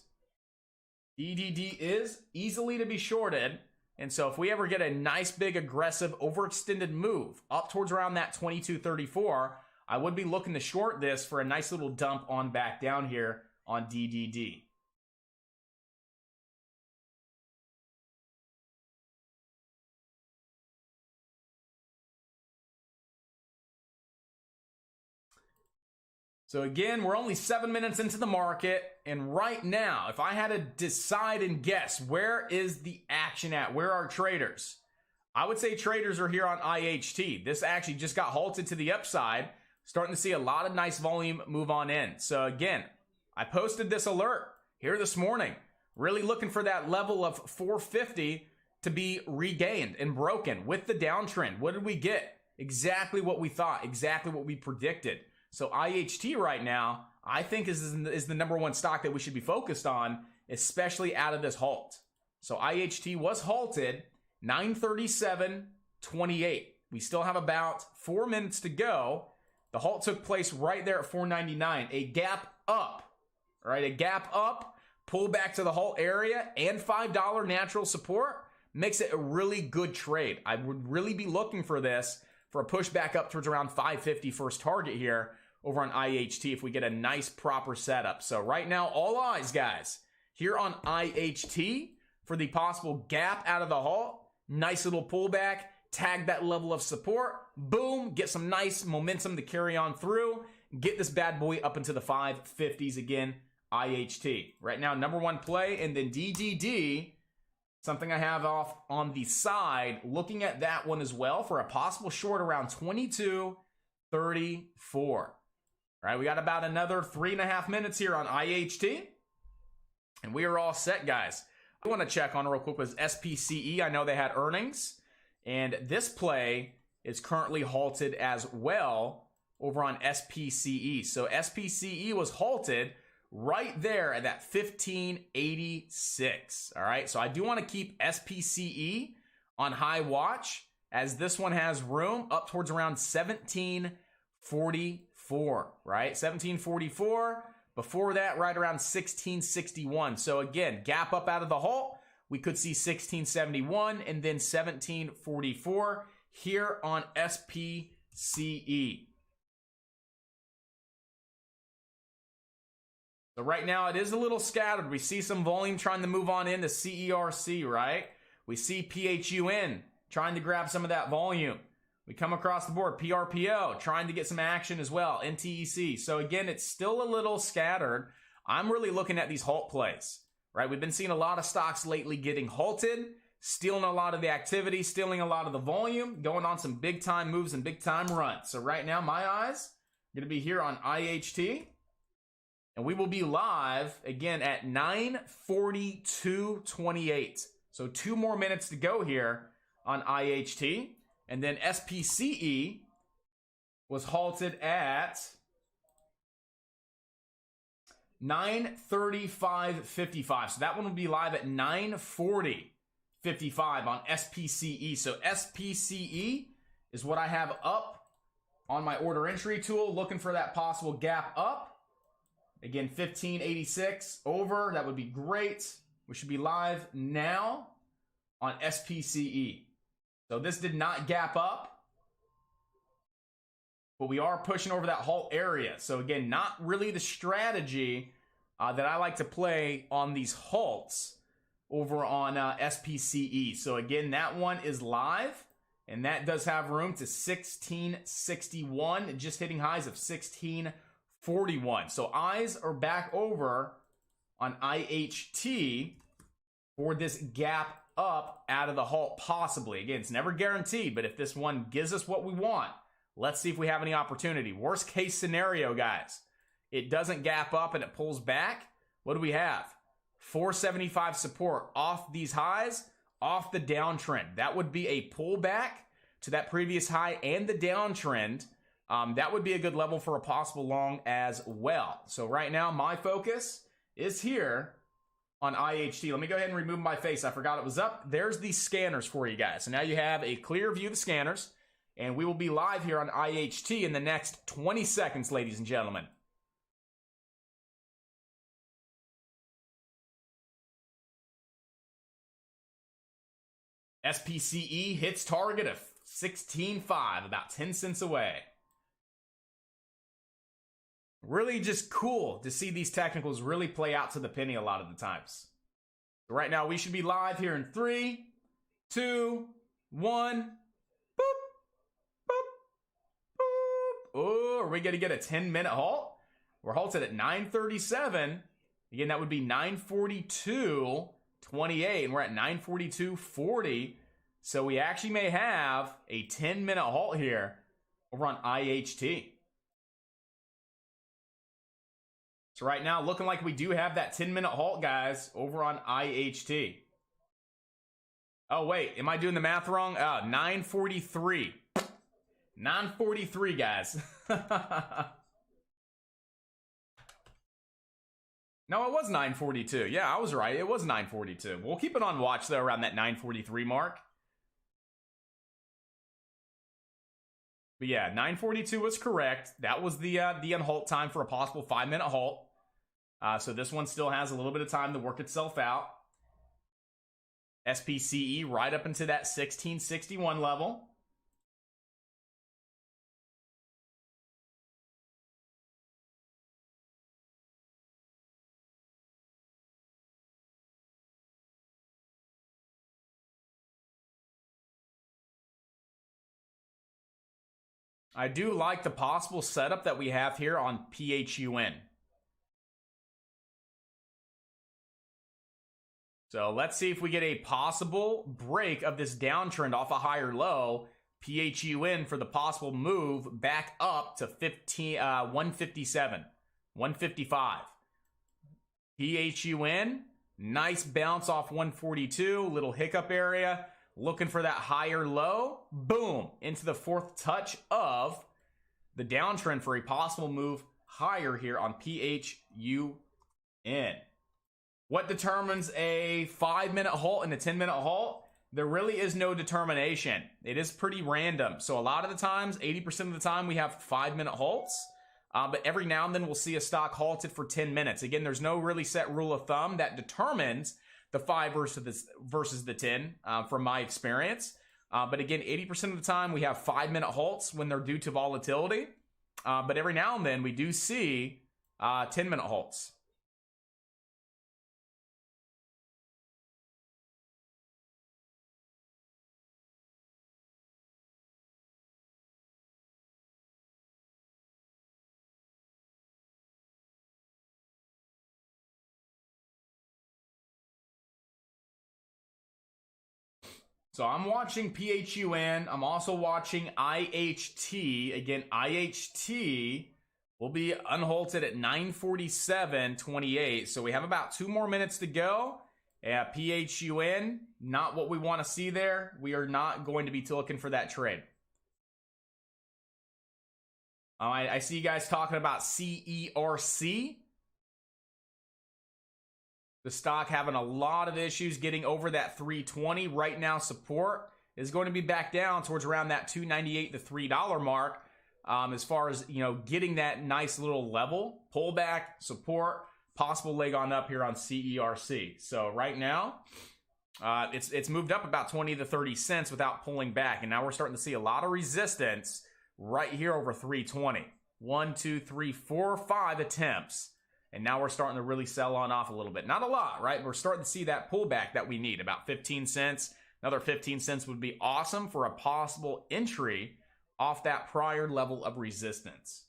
DDD is easily to be shorted. And so if we ever get a nice, big, aggressive, overextended move up towards around that 22.34, I would be looking to short this for a nice little dump on back down here on DDD. So again, we're only 7 minutes into the market, and right now, if I had to decide and guess, where is the action at? Where are traders? I would say traders are here on IHT. This actually just got halted to the upside, starting to see a lot of nice volume move on in. So again, I posted this alert here this morning, really looking for that level of 450 to be regained and broken with the downtrend. What did we get? Exactly what we thought, exactly what we predicted. So IHT right now, I think is the number one stock that we should be focused on, especially out of this halt. So IHT was halted 937.28. We still have about 4 minutes to go. The halt took place right there at 499. A gap up, all right? A gap up, pull back to the halt area, and $5 natural support makes it a really good trade. I would really be looking for this for a push back up towards around 550 first target here over on IHT if we get a nice proper setup. So right now, all eyes, guys, here on IHT for the possible gap out of the halt. Nice little pullback, tag that level of support, boom, get some nice momentum to carry on through, get this bad boy up into the 550s again, IHT. Right now, number one play, and then DDD, something I have off on the side, looking at that one as well for a possible short around 22.34. All right, we got about another 3.5 minutes here on IHT, and we are all set, guys. I want to check on real quick was SPCE. I know they had earnings, and this play is currently halted as well over on SPCE. So SPCE was halted right there at that 1586. All right, so I do want to keep SPCE on high watch as this one has room up towards around 1744, right? 1744. Before that, right around 1661. So again, gap up out of the halt. We could see 1671 and then 1744 here on SPCE. So right now it is a little scattered. We see some volume trying to move on into CERC, right? We see PHUN trying to grab some of that volume. We come across the board, PRPO, trying to get some action as well, NTEC. So again, it's still a little scattered. I'm really looking at these halt plays, right? We've been seeing a lot of stocks lately getting halted, stealing a lot of the activity, stealing a lot of the volume, going on some big time moves and big time runs. So right now, my eyes are going to be here on IHT. And we will be live again at 9:42:28. So 2 more minutes to go here on IHT. And then SPCE was halted at 9:35:55. So that one will be live at 9:40:55 on SPCE. So SPCE is what I have up on my order entry tool, looking for that possible gap up. Again, 1586 over. That would be great. We should be live now on SPCE. So this did not gap up, but we are pushing over that halt area. So again, not really the strategy that I like to play on these halts over on SPCE. So again, that one is live, and that does have room to 1661, just hitting highs of 1641. So eyes are back over on IHT for this gap up out of the halt, possibly. Again, it's never guaranteed, but if this one gives us what we want, let's see if we have any opportunity. Worst case scenario, guys, it doesn't gap up and it pulls back. What do we have? 475 support off these highs, off the downtrend. That would be a pullback to that previous high and the downtrend. That would be a good level for a possible long as well. So right now, my focus is here on IHT. Let me go ahead and remove my face. I forgot it was up. There's the scanners for you guys. So now you have a clear view of the scanners, and we will be live here on IHT in the next 20 seconds, ladies and gentlemen. SPCE hits target of 16.5, about 10 cents away. Really just cool to see these technicals really play out to the penny a lot of the times. So right now, we should be live here in 3, 2, 1. Boop, boop, boop. Oh, are we going to get a 10-minute halt? We're halted at 9:37. Again, that would be 9:42.28, and we're at 9:42.40. So we actually may have a 10-minute halt here over on IHT. So right now, looking like we do have that 10-minute halt, guys, over on IHT. Oh, wait, am I doing the math wrong? 9:43. 9:43, guys. No, it was 9:42. Yeah, I was right. It was 9:42. We'll keep it on watch, though, around that 9:43 mark. But yeah, 9:42 was correct. That was the unhalt time for a possible 5-minute halt. So this one still has a little bit of time to work itself out. SPCE right up into that 1661 level. I do like the possible setup that we have here on PHUN. So let's see if we get a possible break of this downtrend off a higher low. PHUN for the possible move back up to 157, 155. PHUN, nice bounce off 142, little hiccup area. Looking for that higher low. Boom, into the fourth touch of the downtrend for a possible move higher here on PHUN. What determines a 5-minute halt and a 10-minute halt? There really is no determination. It is pretty random. So a lot of the times, 80% of the time, we have 5-minute halts. But every now and then, we'll see a stock halted for 10 minutes. Again, there's no really set rule of thumb that determines the 5 versus the 10 from my experience. But again, 80% of the time, we have 5-minute halts when they're due to volatility. But every now and then, we do see 10-minute halts. So I'm watching PHUN. I'm also watching IHT. Again, IHT will be unhalted at 9:47.28. So we have about 2 more minutes to go. PHUN, not what we want to see there. We are not going to be looking for that trade. I see you guys talking about CERC. The stock having a lot of issues getting over that 320. Right now, support is going to be back down towards around that $2.98 to $3 mark. As far as, getting that nice little level, pullback, support, possible leg on up here on CERC. So right now, it's moved up about 20 to 30 cents without pulling back. And now we're starting to see a lot of resistance right here over 320. 1, 2, 3, 4, 5 attempts. And now we're starting to really sell on off a little bit. Not a lot, right? We're starting to see that pullback that we need, about 15 cents. Another 15 cents would be awesome for a possible entry off that prior level of resistance.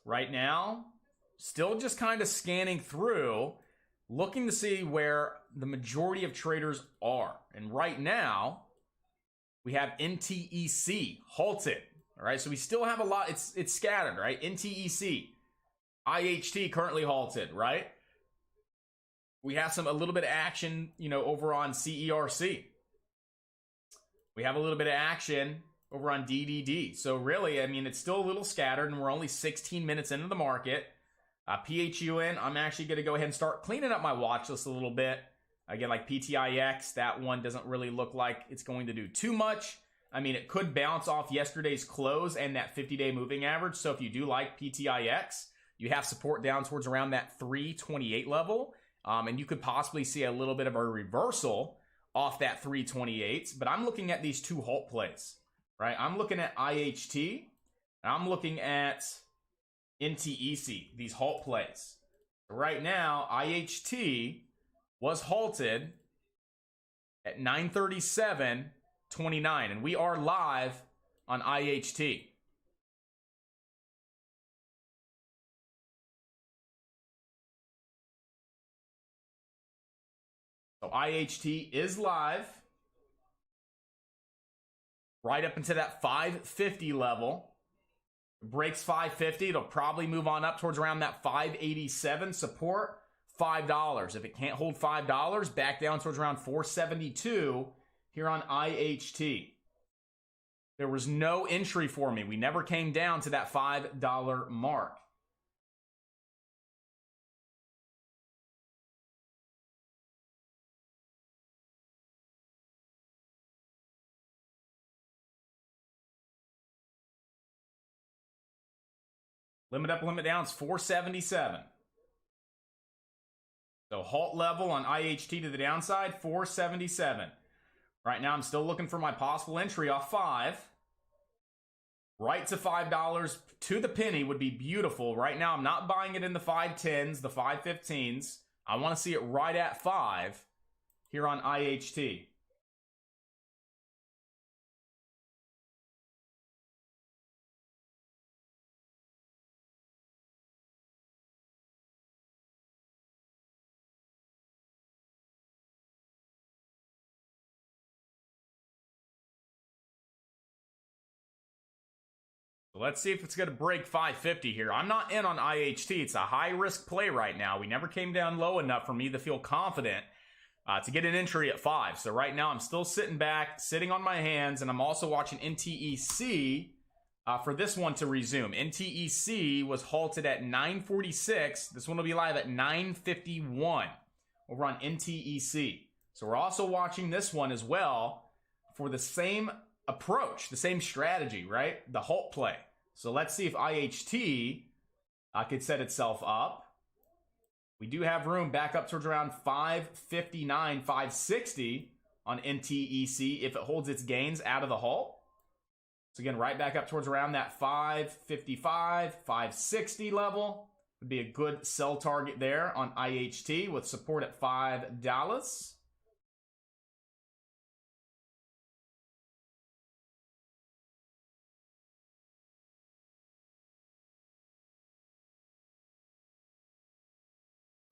Right now, still just kind of scanning through, looking to see where the majority of traders are. And right now, we have NTEC halted. All right, so we still have a lot. It's scattered, right? NTEC, IHT currently halted, right? We have a little bit of action, over on CERC. We have a little bit of action over on DDD. So really, it's still a little scattered, and we're only 16 minutes into the market. PHUN, I'm actually going to go ahead and start cleaning up my watch list a little bit. Again, like PTIX, that one doesn't really look like it's going to do too much. It could bounce off yesterday's close and that 50-day moving average. So if you do like PTIX, you have support down towards around that 328 level. And you could possibly see a little bit of a reversal off that 328. But I'm looking at these 2 halt plays, right? I'm looking at IHT And I'm looking at NTEC, these halt plays. Right now, IHT was halted at 9:37:29, and we are live on IHT. So IHT is live right up into that 550 level. Breaks 550, it'll probably move on up towards around that 587 support. $5. If it can't hold $5, back down towards around 472 here on IHT. There was no entry for me. We never came down to that $5 mark. Limit up, limit down is 477. So halt level on IHT to the downside, 477. Right now, I'm still looking for my possible entry off 5. Right to $5 to the penny would be beautiful. Right now, I'm not buying it in the 510s, the 515s. I want to see it right at 5 here on IHT. Let's see if it's going to break 550 here. I'm not in on IHT. It's a high-risk play right now. We never came down low enough for me to feel confident to get an entry at 5. So right now, I'm still sitting back, sitting on my hands, and I'm also watching NTEC for this one to resume. NTEC was halted at 9:46. This one will be live at 9:51 over on NTEC. So we're also watching this one as well for the same approach, the same strategy, right? The halt play. So let's see if IHT could set itself up. We do have room back up towards around 559, 560 on NTEC if it holds its gains out of the halt. So again, right back up towards around that 555, 560 level would be a good sell target there on IHT with support at $5.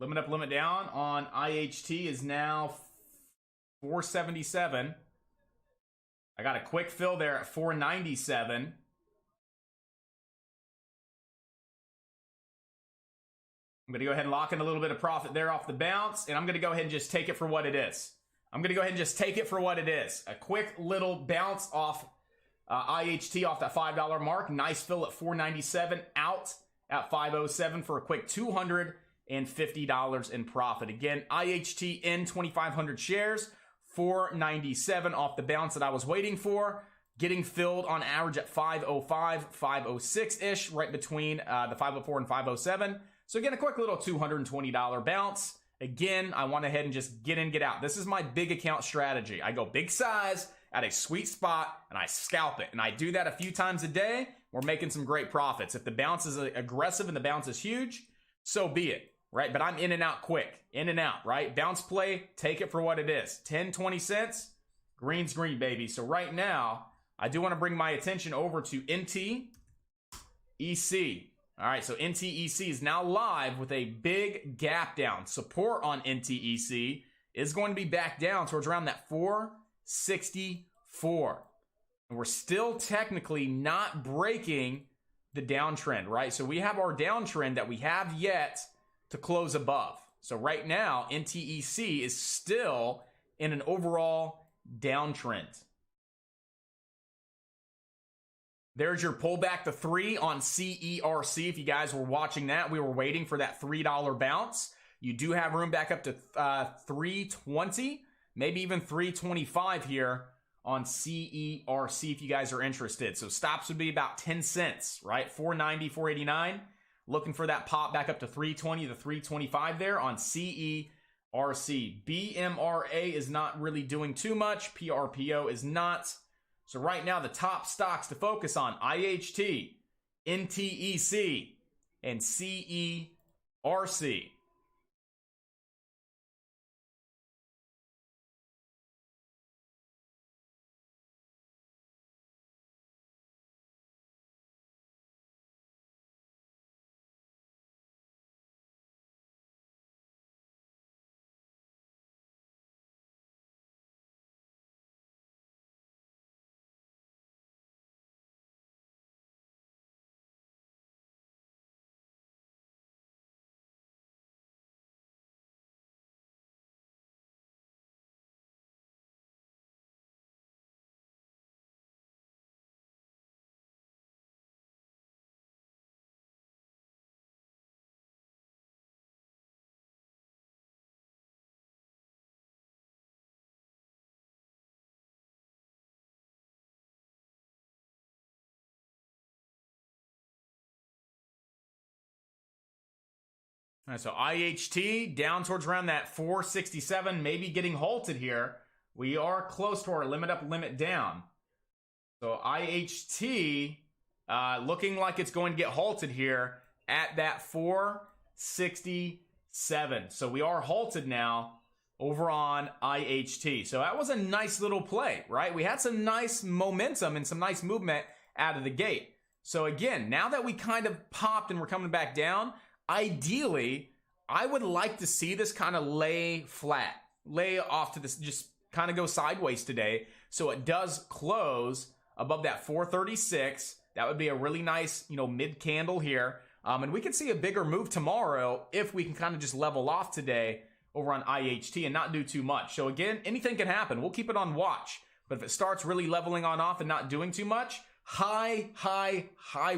Limit up, limit down on IHT is now 477. I got a quick fill there at 497. I'm going to go ahead and lock in a little bit of profit there off the bounce, and I'm going to go ahead and just take it for what it is. I'm going to go ahead and just take it for what it is. A quick little bounce off IHT off that $5 mark. Nice fill at 497, out at 507 for a quick $250 in profit. Again, IHT in 2,500 shares, 497 off the bounce that I was waiting for, getting filled on average at 505, 506-ish, right between the 504 and 507. So again, a quick little $220 bounce. Again, I went ahead and just get in, get out. This is my big account strategy. I go big size at a sweet spot and I scalp it. And I do that a few times a day. We're making some great profits. If the bounce is aggressive and the bounce is huge, so be it. Right? But I'm in and out quick. In and out, right? Bounce play, take it for what it is. 10, 20 cents, green's green, baby. So right now, I do want to bring my attention over to NTEC. All right, so NTEC is now live with a big gap down. Support on NTEC is going to be back down towards around that 464. And we're still technically not breaking the downtrend, right? So we have our downtrend that we have yet to close above. So right now, NTEC is still in an overall downtrend. There's your pullback to 3 on CERC. If you guys were watching that, we were waiting for that $3 bounce. You do have room back up to 320, maybe even 325 here on CERC if you guys are interested. So stops would be about 10 cents, right? 490, 489. Looking for that pop back up to 320 to 325 there on CERC. BMRA is not really doing too much. PRPO is not. So right now, the top stocks to focus on, IHT, NTEC, and CERC. All right, so IHT down towards around that 467, maybe getting halted here. We are close to our limit up, limit down. So IHT looking like it's going to get halted here at that 467. So we are halted now over on IHT. So that was a nice little play, right? We had some nice momentum and some nice movement out of the gate. So again, now that we kind of popped and we're coming back down, ideally, I would like to see this kind of lay flat, lay off to this, just kind of go sideways today. So it does close above that 436. That would be a really nice, mid candle here. And we could see a bigger move tomorrow if we can kind of just level off today over on IHT and not do too much. So again, anything can happen. We'll keep it on watch. But if it starts really leveling on off and not doing too much, high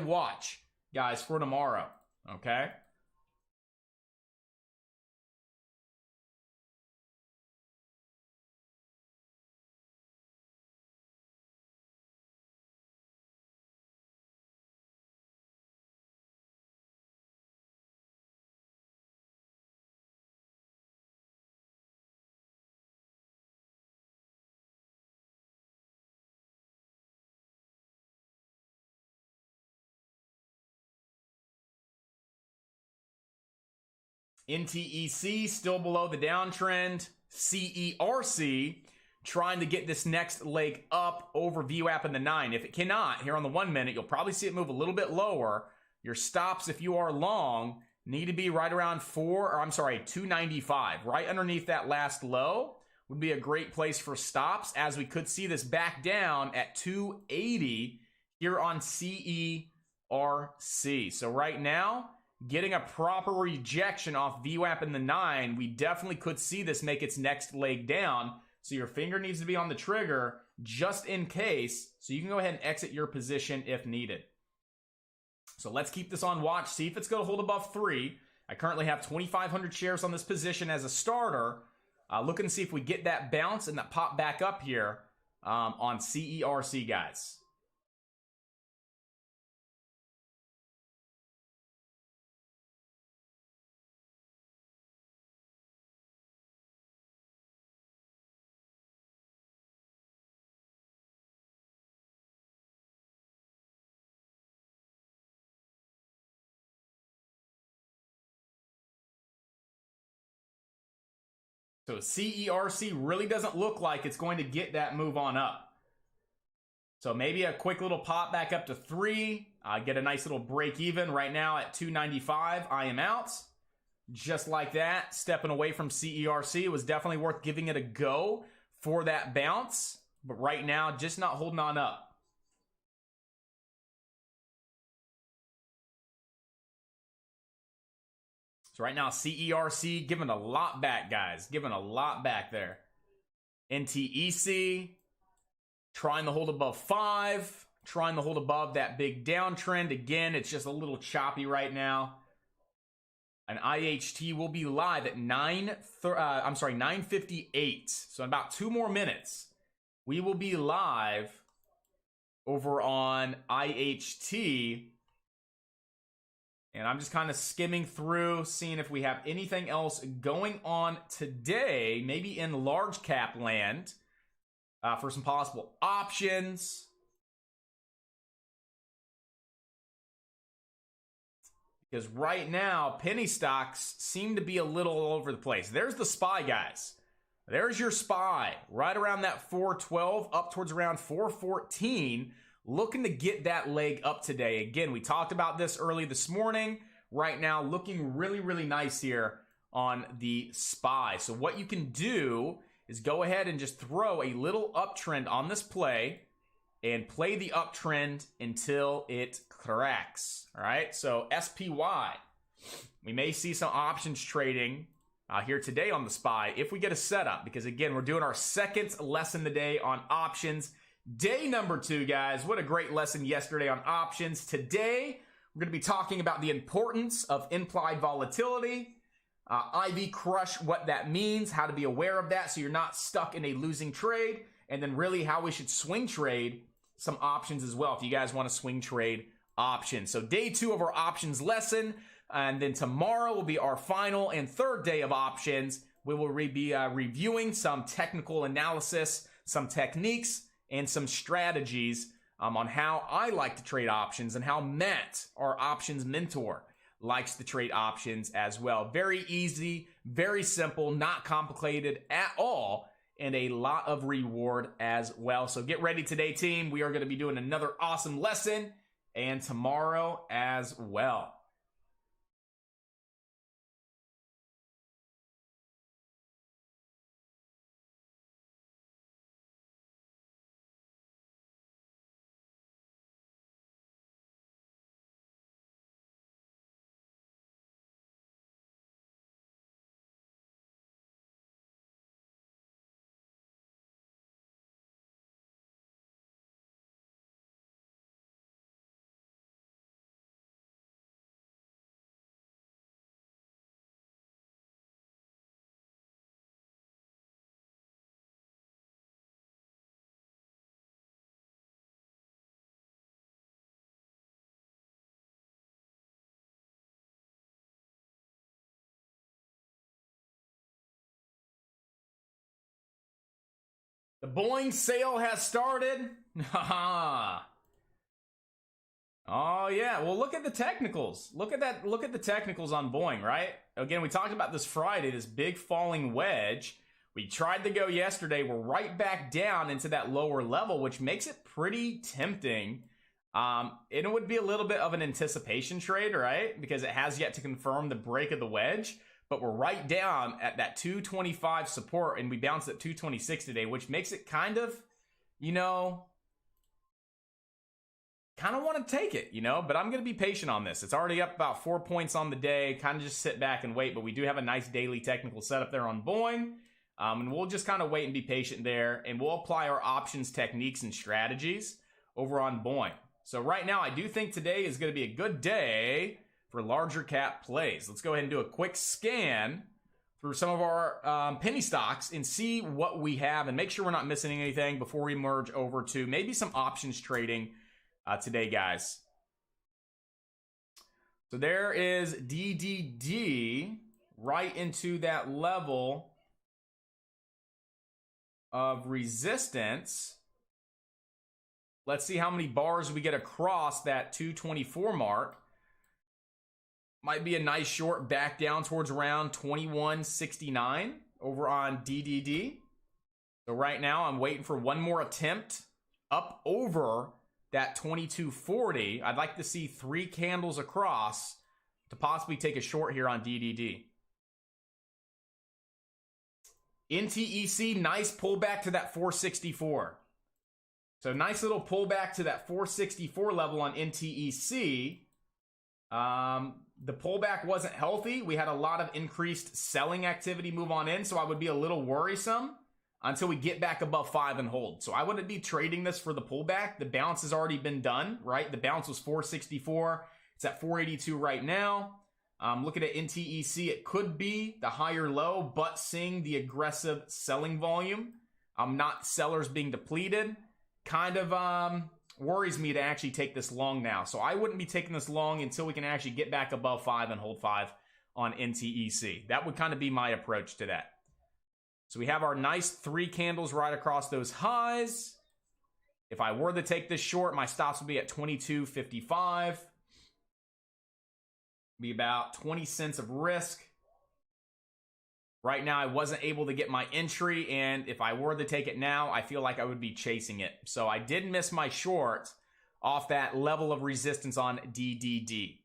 watch, guys, for tomorrow. Okay? NTEC still below the downtrend. CERC trying to get this next leg up over VWAP in the 9. If it cannot, here on the 1 minute, you'll probably see it move a little bit lower. Your stops, if you are long, need to be right around 295. Right underneath that last low would be a great place for stops, as we could see this back down at 280 here on CERC. So right now, getting a proper rejection off VWAP in the 9, we definitely could see this make its next leg down. So your finger needs to be on the trigger just in case, so you can go ahead and exit your position if needed. So let's keep this on watch, see if it's going to hold above 3. I currently have 2,500 shares on this position as a starter. Looking to see if we get that bounce and that pop back up here on CERC, guys. So CERC really doesn't look like it's going to get that move on up. So maybe a quick little pop back up to 3. Get a nice little break even right now at 295. I am out. Just like that, stepping away from CERC. It was definitely worth giving it a go for that bounce. But right now, just not holding on up. So right now, CERC giving a lot back, guys. Giving a lot back there. NTEC trying to hold above 5. Trying to hold above that big downtrend. Again, it's just a little choppy right now. And IHT will be live at 9:58. So in about 2 more minutes, we will be live over on IHT. And I'm just kind of skimming through, seeing if we have anything else going on today, maybe in large cap land, for some possible options. Because right now, penny stocks seem to be a little all over the place. There's the SPY, guys. There's your SPY, right around that 412, up towards around 414, looking to get that leg up today. Again, we talked about this early this morning. Right now, looking really, really nice here on the SPY. So what you can do is go ahead and just throw a little uptrend on this play and play the uptrend until it cracks. All right, so SPY. We may see some options trading here today on the SPY if we get a setup, because again, we're doing our second lesson today on options. Day number 2, guys. What a great lesson yesterday on options. Today, we're going to be talking about the importance of implied volatility, IV crush, what that means, how to be aware of that so you're not stuck in a losing trade, and then really how we should swing trade some options as well if you guys want to swing trade options. So day 2 of our options lesson, and then tomorrow will be our final and third day of options. We will be reviewing some technical analysis, some techniques, and some strategies on how I like to trade options and how Matt, our options mentor, likes to trade options as well. Very easy, very simple, not complicated at all, and a lot of reward as well. So get ready today, team. We are going to be doing another awesome lesson, and tomorrow as well. The Boeing sale has started. Oh yeah, well look at the technicals. Look at that. Look at the technicals on Boeing, right? Again, we talked about this Friday, this big falling wedge. We tried to go yesterday. We're right back down into that lower level, which makes it pretty tempting. It would be a little bit of an anticipation trade, right? Because it has yet to confirm the break of the wedge. But we're right down at that 225 support, and we bounced at 226 today, which makes it kind of, you know, kind of want to take it, you know, but I'm going to be patient on this. It's already up about 4 points on the day, kind of just sit back and wait, but we do have a nice daily technical setup there on Boeing, and we'll just kind of wait and be patient there, and we'll apply our options techniques and strategies over on Boeing. So right now, I do think today is going to be a good day for larger cap plays. Let's go ahead and do a quick scan through some of our penny stocks and see what we have and make sure we're not missing anything before we merge over to maybe some options trading today, guys. So there is DDD right into that level of resistance. Let's see how many bars we get across that 224 mark. Might be a nice short back down towards around 2169 over on DDD. So right now I'm waiting for one more attempt up over that 2240. I'd like to see 3 candles across to possibly take a short here on DDD. NTEC, nice pullback to that 464. So nice little pullback to that 464 level on NTEC. The pullback wasn't healthy. We had a lot of increased selling activity move on in, so I would be a little worrisome until we get back above 5 and hold. So I wouldn't be trading this for the pullback. The bounce has already been done, right? The bounce was 464. It's at 482 right now. Looking at NTEC, it could be the higher low, but seeing the aggressive selling volume, not sellers being depleted, kind of worries me to actually take this long now. So I wouldn't be taking this long until we can actually get back above 5 and hold 5 on NTEC. That would kind of be my approach to that. So we have our nice 3 candles right across those highs. If I were to take this short, my stops would be at 22.55. Be about 20 cents of risk. Right now, I wasn't able to get my entry, and if I were to take it now, I feel like I would be chasing it. So I did miss my short off that level of resistance on DDD.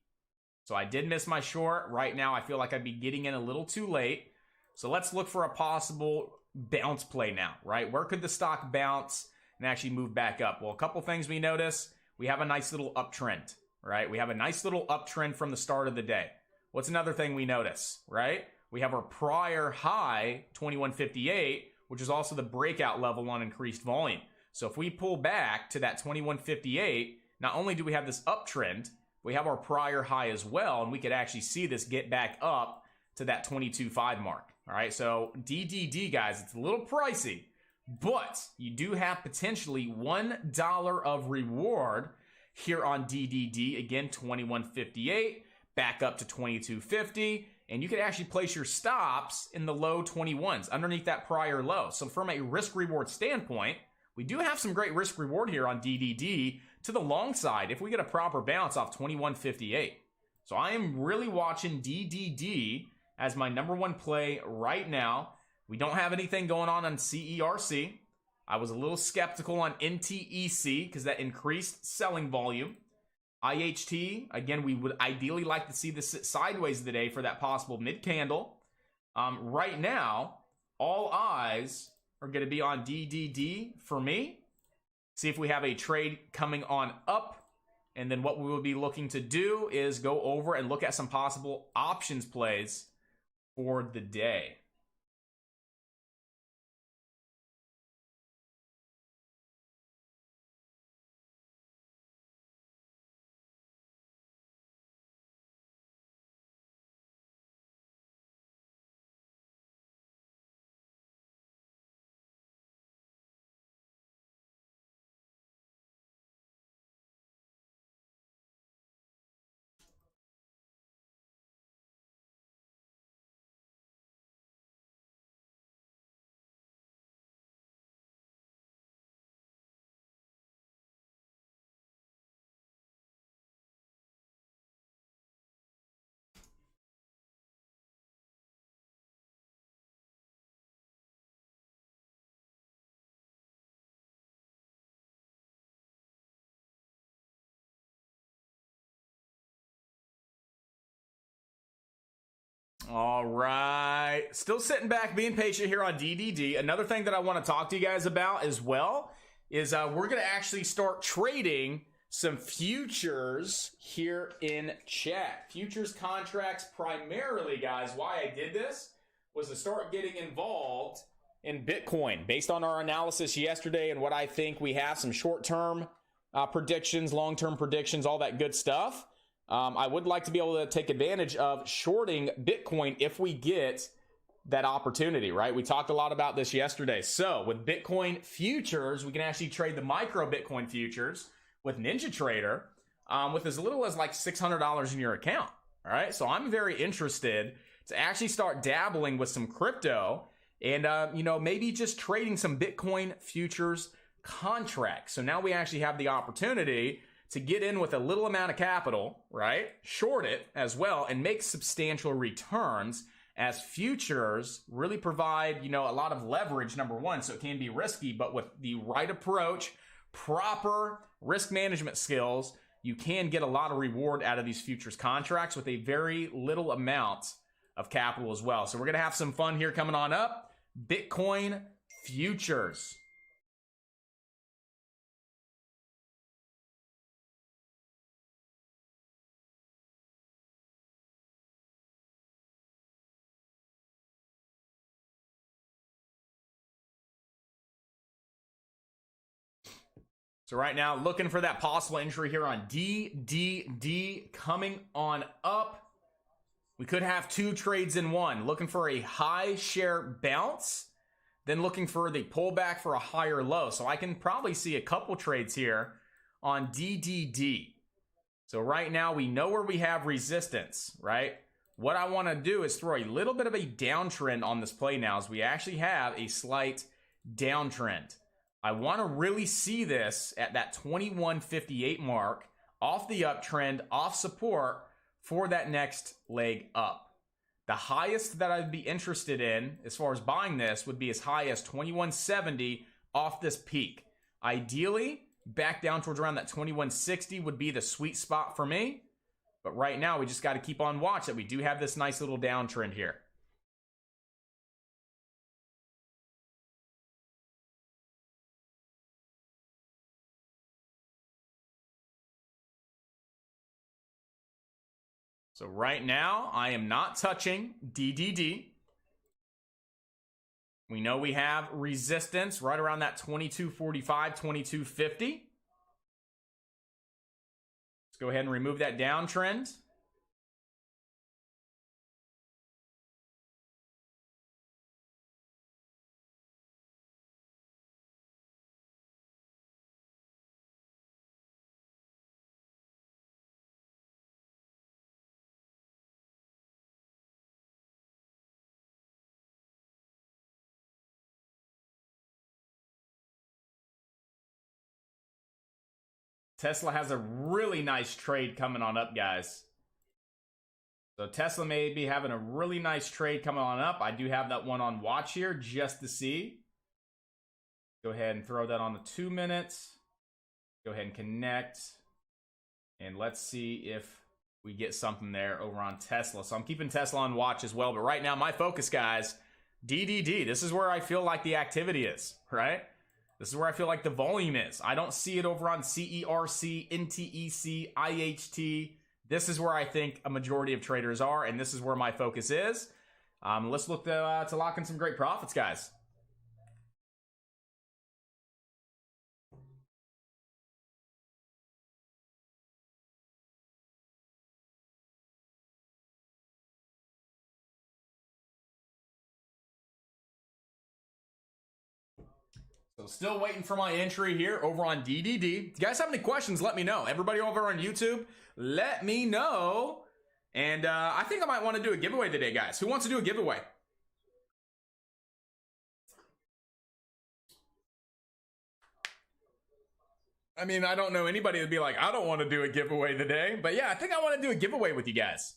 So I did miss my short. Right now, I feel like I'd be getting in a little too late. So let's look for a possible bounce play now, right? Where could the stock bounce and actually move back up? Well, a couple things we notice. We have a nice little uptrend, right? We have a nice little uptrend from the start of the day. What's another thing we notice, right? We have our prior high, 2158, which is also the breakout level on increased volume. So if we pull back to that 2158, not only do we have this uptrend, we have our prior high as well, and we could actually see this get back up to that 22.5 mark. All right, so DDD, guys, it's a little pricey, but you do have potentially $1 of reward here on DDD. Again, 2158, back up to 2250, and you could actually place your stops in the low 21s underneath that prior low. So from a risk-reward standpoint, we do have some great risk-reward here on DDD to the long side if we get a proper bounce off 2158. So I am really watching DDD as my number one play right now. We don't have anything going on CERC. I was a little skeptical on NTEC because that increased selling volume. IHT, again, we would ideally like to see this sit sideways today for that possible mid-candle. Right now, all eyes are going to be on DDD for me. See if we have a trade coming on up. And then what we will be looking to do is go over and look at some possible options plays for the day. All right. Still sitting back, being patient here on DDD. Another thing that I want to talk to you guys about as well is we're going to actually start trading some futures here in chat. Futures contracts primarily, guys. Why I did this was to start getting involved in Bitcoin based on our analysis yesterday and what I think we have, some short-term predictions, long-term predictions, all that good stuff. I would like to be able to take advantage of shorting Bitcoin if we get that opportunity, right? We talked a lot about this yesterday. So with Bitcoin futures, we can actually trade the micro Bitcoin futures with NinjaTrader with as little as like $600 in your account. All right. So I'm very interested to actually start dabbling with some crypto and, maybe just trading some Bitcoin futures contracts. So now we actually have the opportunity to get in with a little amount of capital, right? Short it as well and make substantial returns, as futures really provide, a lot of leverage, number one, so it can be risky, but with the right approach, proper risk management skills, you can get a lot of reward out of these futures contracts with a very little amount of capital as well. So we're going to have some fun here coming on up. Bitcoin futures. So right now, looking for that possible entry here on DDD coming on up. We could have two trades in one. Looking for a high share bounce, then looking for the pullback for a higher low. So I can probably see a couple trades here on DDD. So right now, we know where we have resistance, right? What I want to do is throw a little bit of a downtrend on this play now, as we actually have a slight downtrend. I want to really see this at that 2158 mark, off the uptrend, off support for that next leg up. The highest that I'd be interested in as far as buying this would be as high as 2170 off this peak. Ideally, back down towards around that 2160 would be the sweet spot for me. But right now, we just got to keep on watch that we do have this nice little downtrend here. So right now, I am not touching DDD. We know we have resistance right around that 2245, 2250. Let's go ahead and remove that downtrend. Tesla has a really nice trade coming on up, guys. So Tesla may be having a really nice trade coming on up. I do have that one on watch here just to see. Go ahead and throw that on the 2 minutes. Go ahead and connect. And let's see if we get something there over on Tesla. So I'm keeping Tesla on watch as well. But right now, my focus, guys, DDD. This is where I feel like the activity is, right? This is where I feel like the volume is. I don't see it over on CERC, NTEC, IHT. This is where I think a majority of traders are, and this is where my focus is. Let's look to lock in some great profits, guys. So still waiting for my entry here over on DDD. If you guys have any questions, let me know. Everybody over on YouTube, let me know. And I think I might want to do a giveaway today, guys. Who wants to do a giveaway? I mean, I don't know anybody that'd be like, I don't want to do a giveaway today. But yeah, I think I want to do a giveaway with you guys.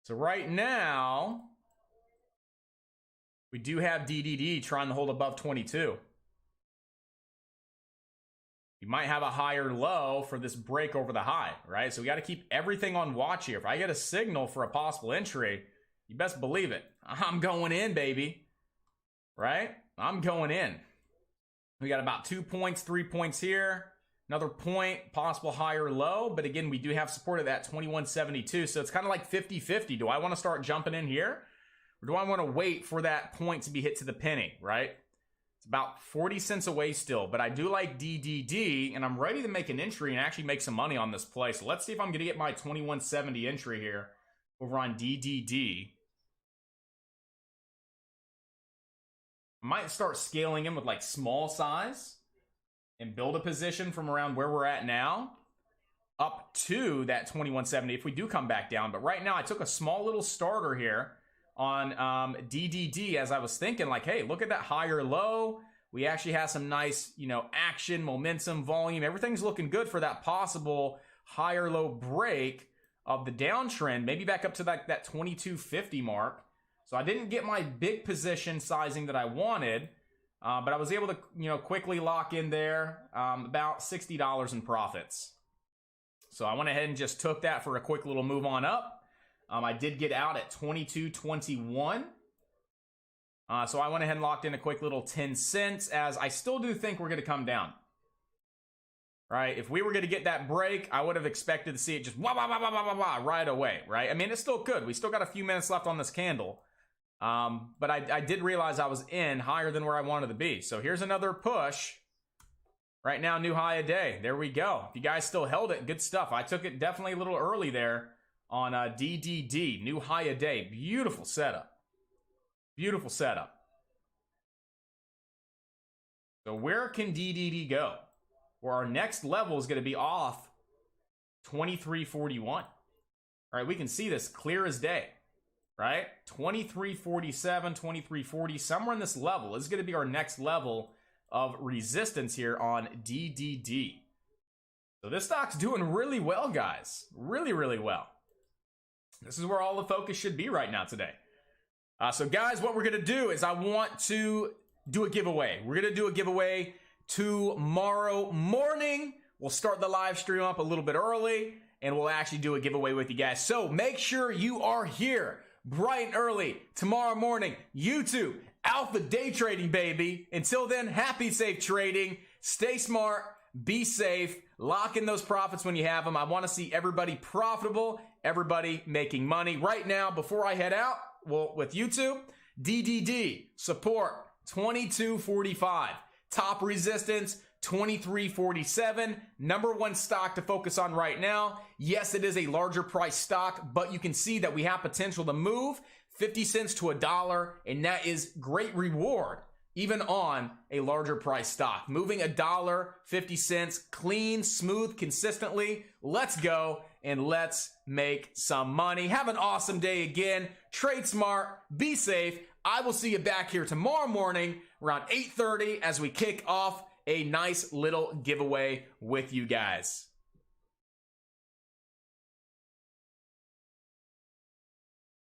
So right now, we do have DDD trying to hold above 22. You might have a higher low for this break over the high, right? So we got to keep everything on watch here. If I get a signal for a possible entry, you best believe it. I'm going in, baby. Right? I'm going in. We got about 2 points, 3 points here. Another point, possible higher low. But again, we do have support at that 2172. So it's kind of like 50-50. Do I want to start jumping in here? Or do I want to wait for that point to be hit to the penny, right? It's about 40 cents away still. But I do like DDD, and I'm ready to make an entry and actually make some money on this play. So let's see if I'm going to get my 2170 entry here over on DDD. I might start scaling in with like small size and build a position from around where we're at now up to that 2170 if we do come back down. But right now I took a small little starter here on DDD as I was thinking like, hey, look at that higher low. We actually have some nice, action, momentum, volume. Everything's looking good for that possible higher low break of the downtrend, maybe back up to that 2250 mark. So I didn't get my big position sizing that I wanted, but I was able to, quickly lock in there about $60 in profits. So I went ahead and just took that for a quick little move on up. I did get out at 22.21. So I went ahead and locked in a quick little 10 cents as I still do think we're going to come down. Right? If we were going to get that break, I would have expected to see it just wah, wah, wah, wah, wah, wah, right away, right? I mean, it's still good. We still got a few minutes left on this candle. But I did realize I was in higher than where I wanted to be. So here's another push. Right now, new high a day. There we go. If you guys still held it, good stuff. I took it definitely a little early there on DDD. New high a day. Beautiful setup. Beautiful setup. So where can DDD go? Where our next level is going to be off 2341. All right, we can see this clear as day, right? 2347, 2340, somewhere in this level. This is going to be our next level of resistance here on DDD. So this stock's doing really well, guys. Really, really well. This is where all the focus should be right now today. So guys, what we're going to do is I want to do a giveaway. We're going to do a giveaway tomorrow morning. We'll start the live stream up a little bit early, and we'll actually do a giveaway with you guys. So make sure you are here bright and early tomorrow morning. YouTube, Alpha Day Trading, baby. Until then, happy, safe trading. Stay smart, be safe, lock in those profits when you have them. I want to see everybody profitable, everybody making money. Right now, before I head out, well, with YouTube, DDD, support, 2245. Top resistance, 2347. Number one stock to focus on right now. Yes, it is a larger price stock, but you can see that we have potential to move 50 cents to $1, and that is great reward, even on a larger price stock. Moving $1, 50 cents, clean, smooth, consistently. Let's go and let's make some money. Have an awesome day again. Trade smart, be safe. I will see you back here tomorrow morning around 8:30 as we kick off a nice little giveaway with you guys.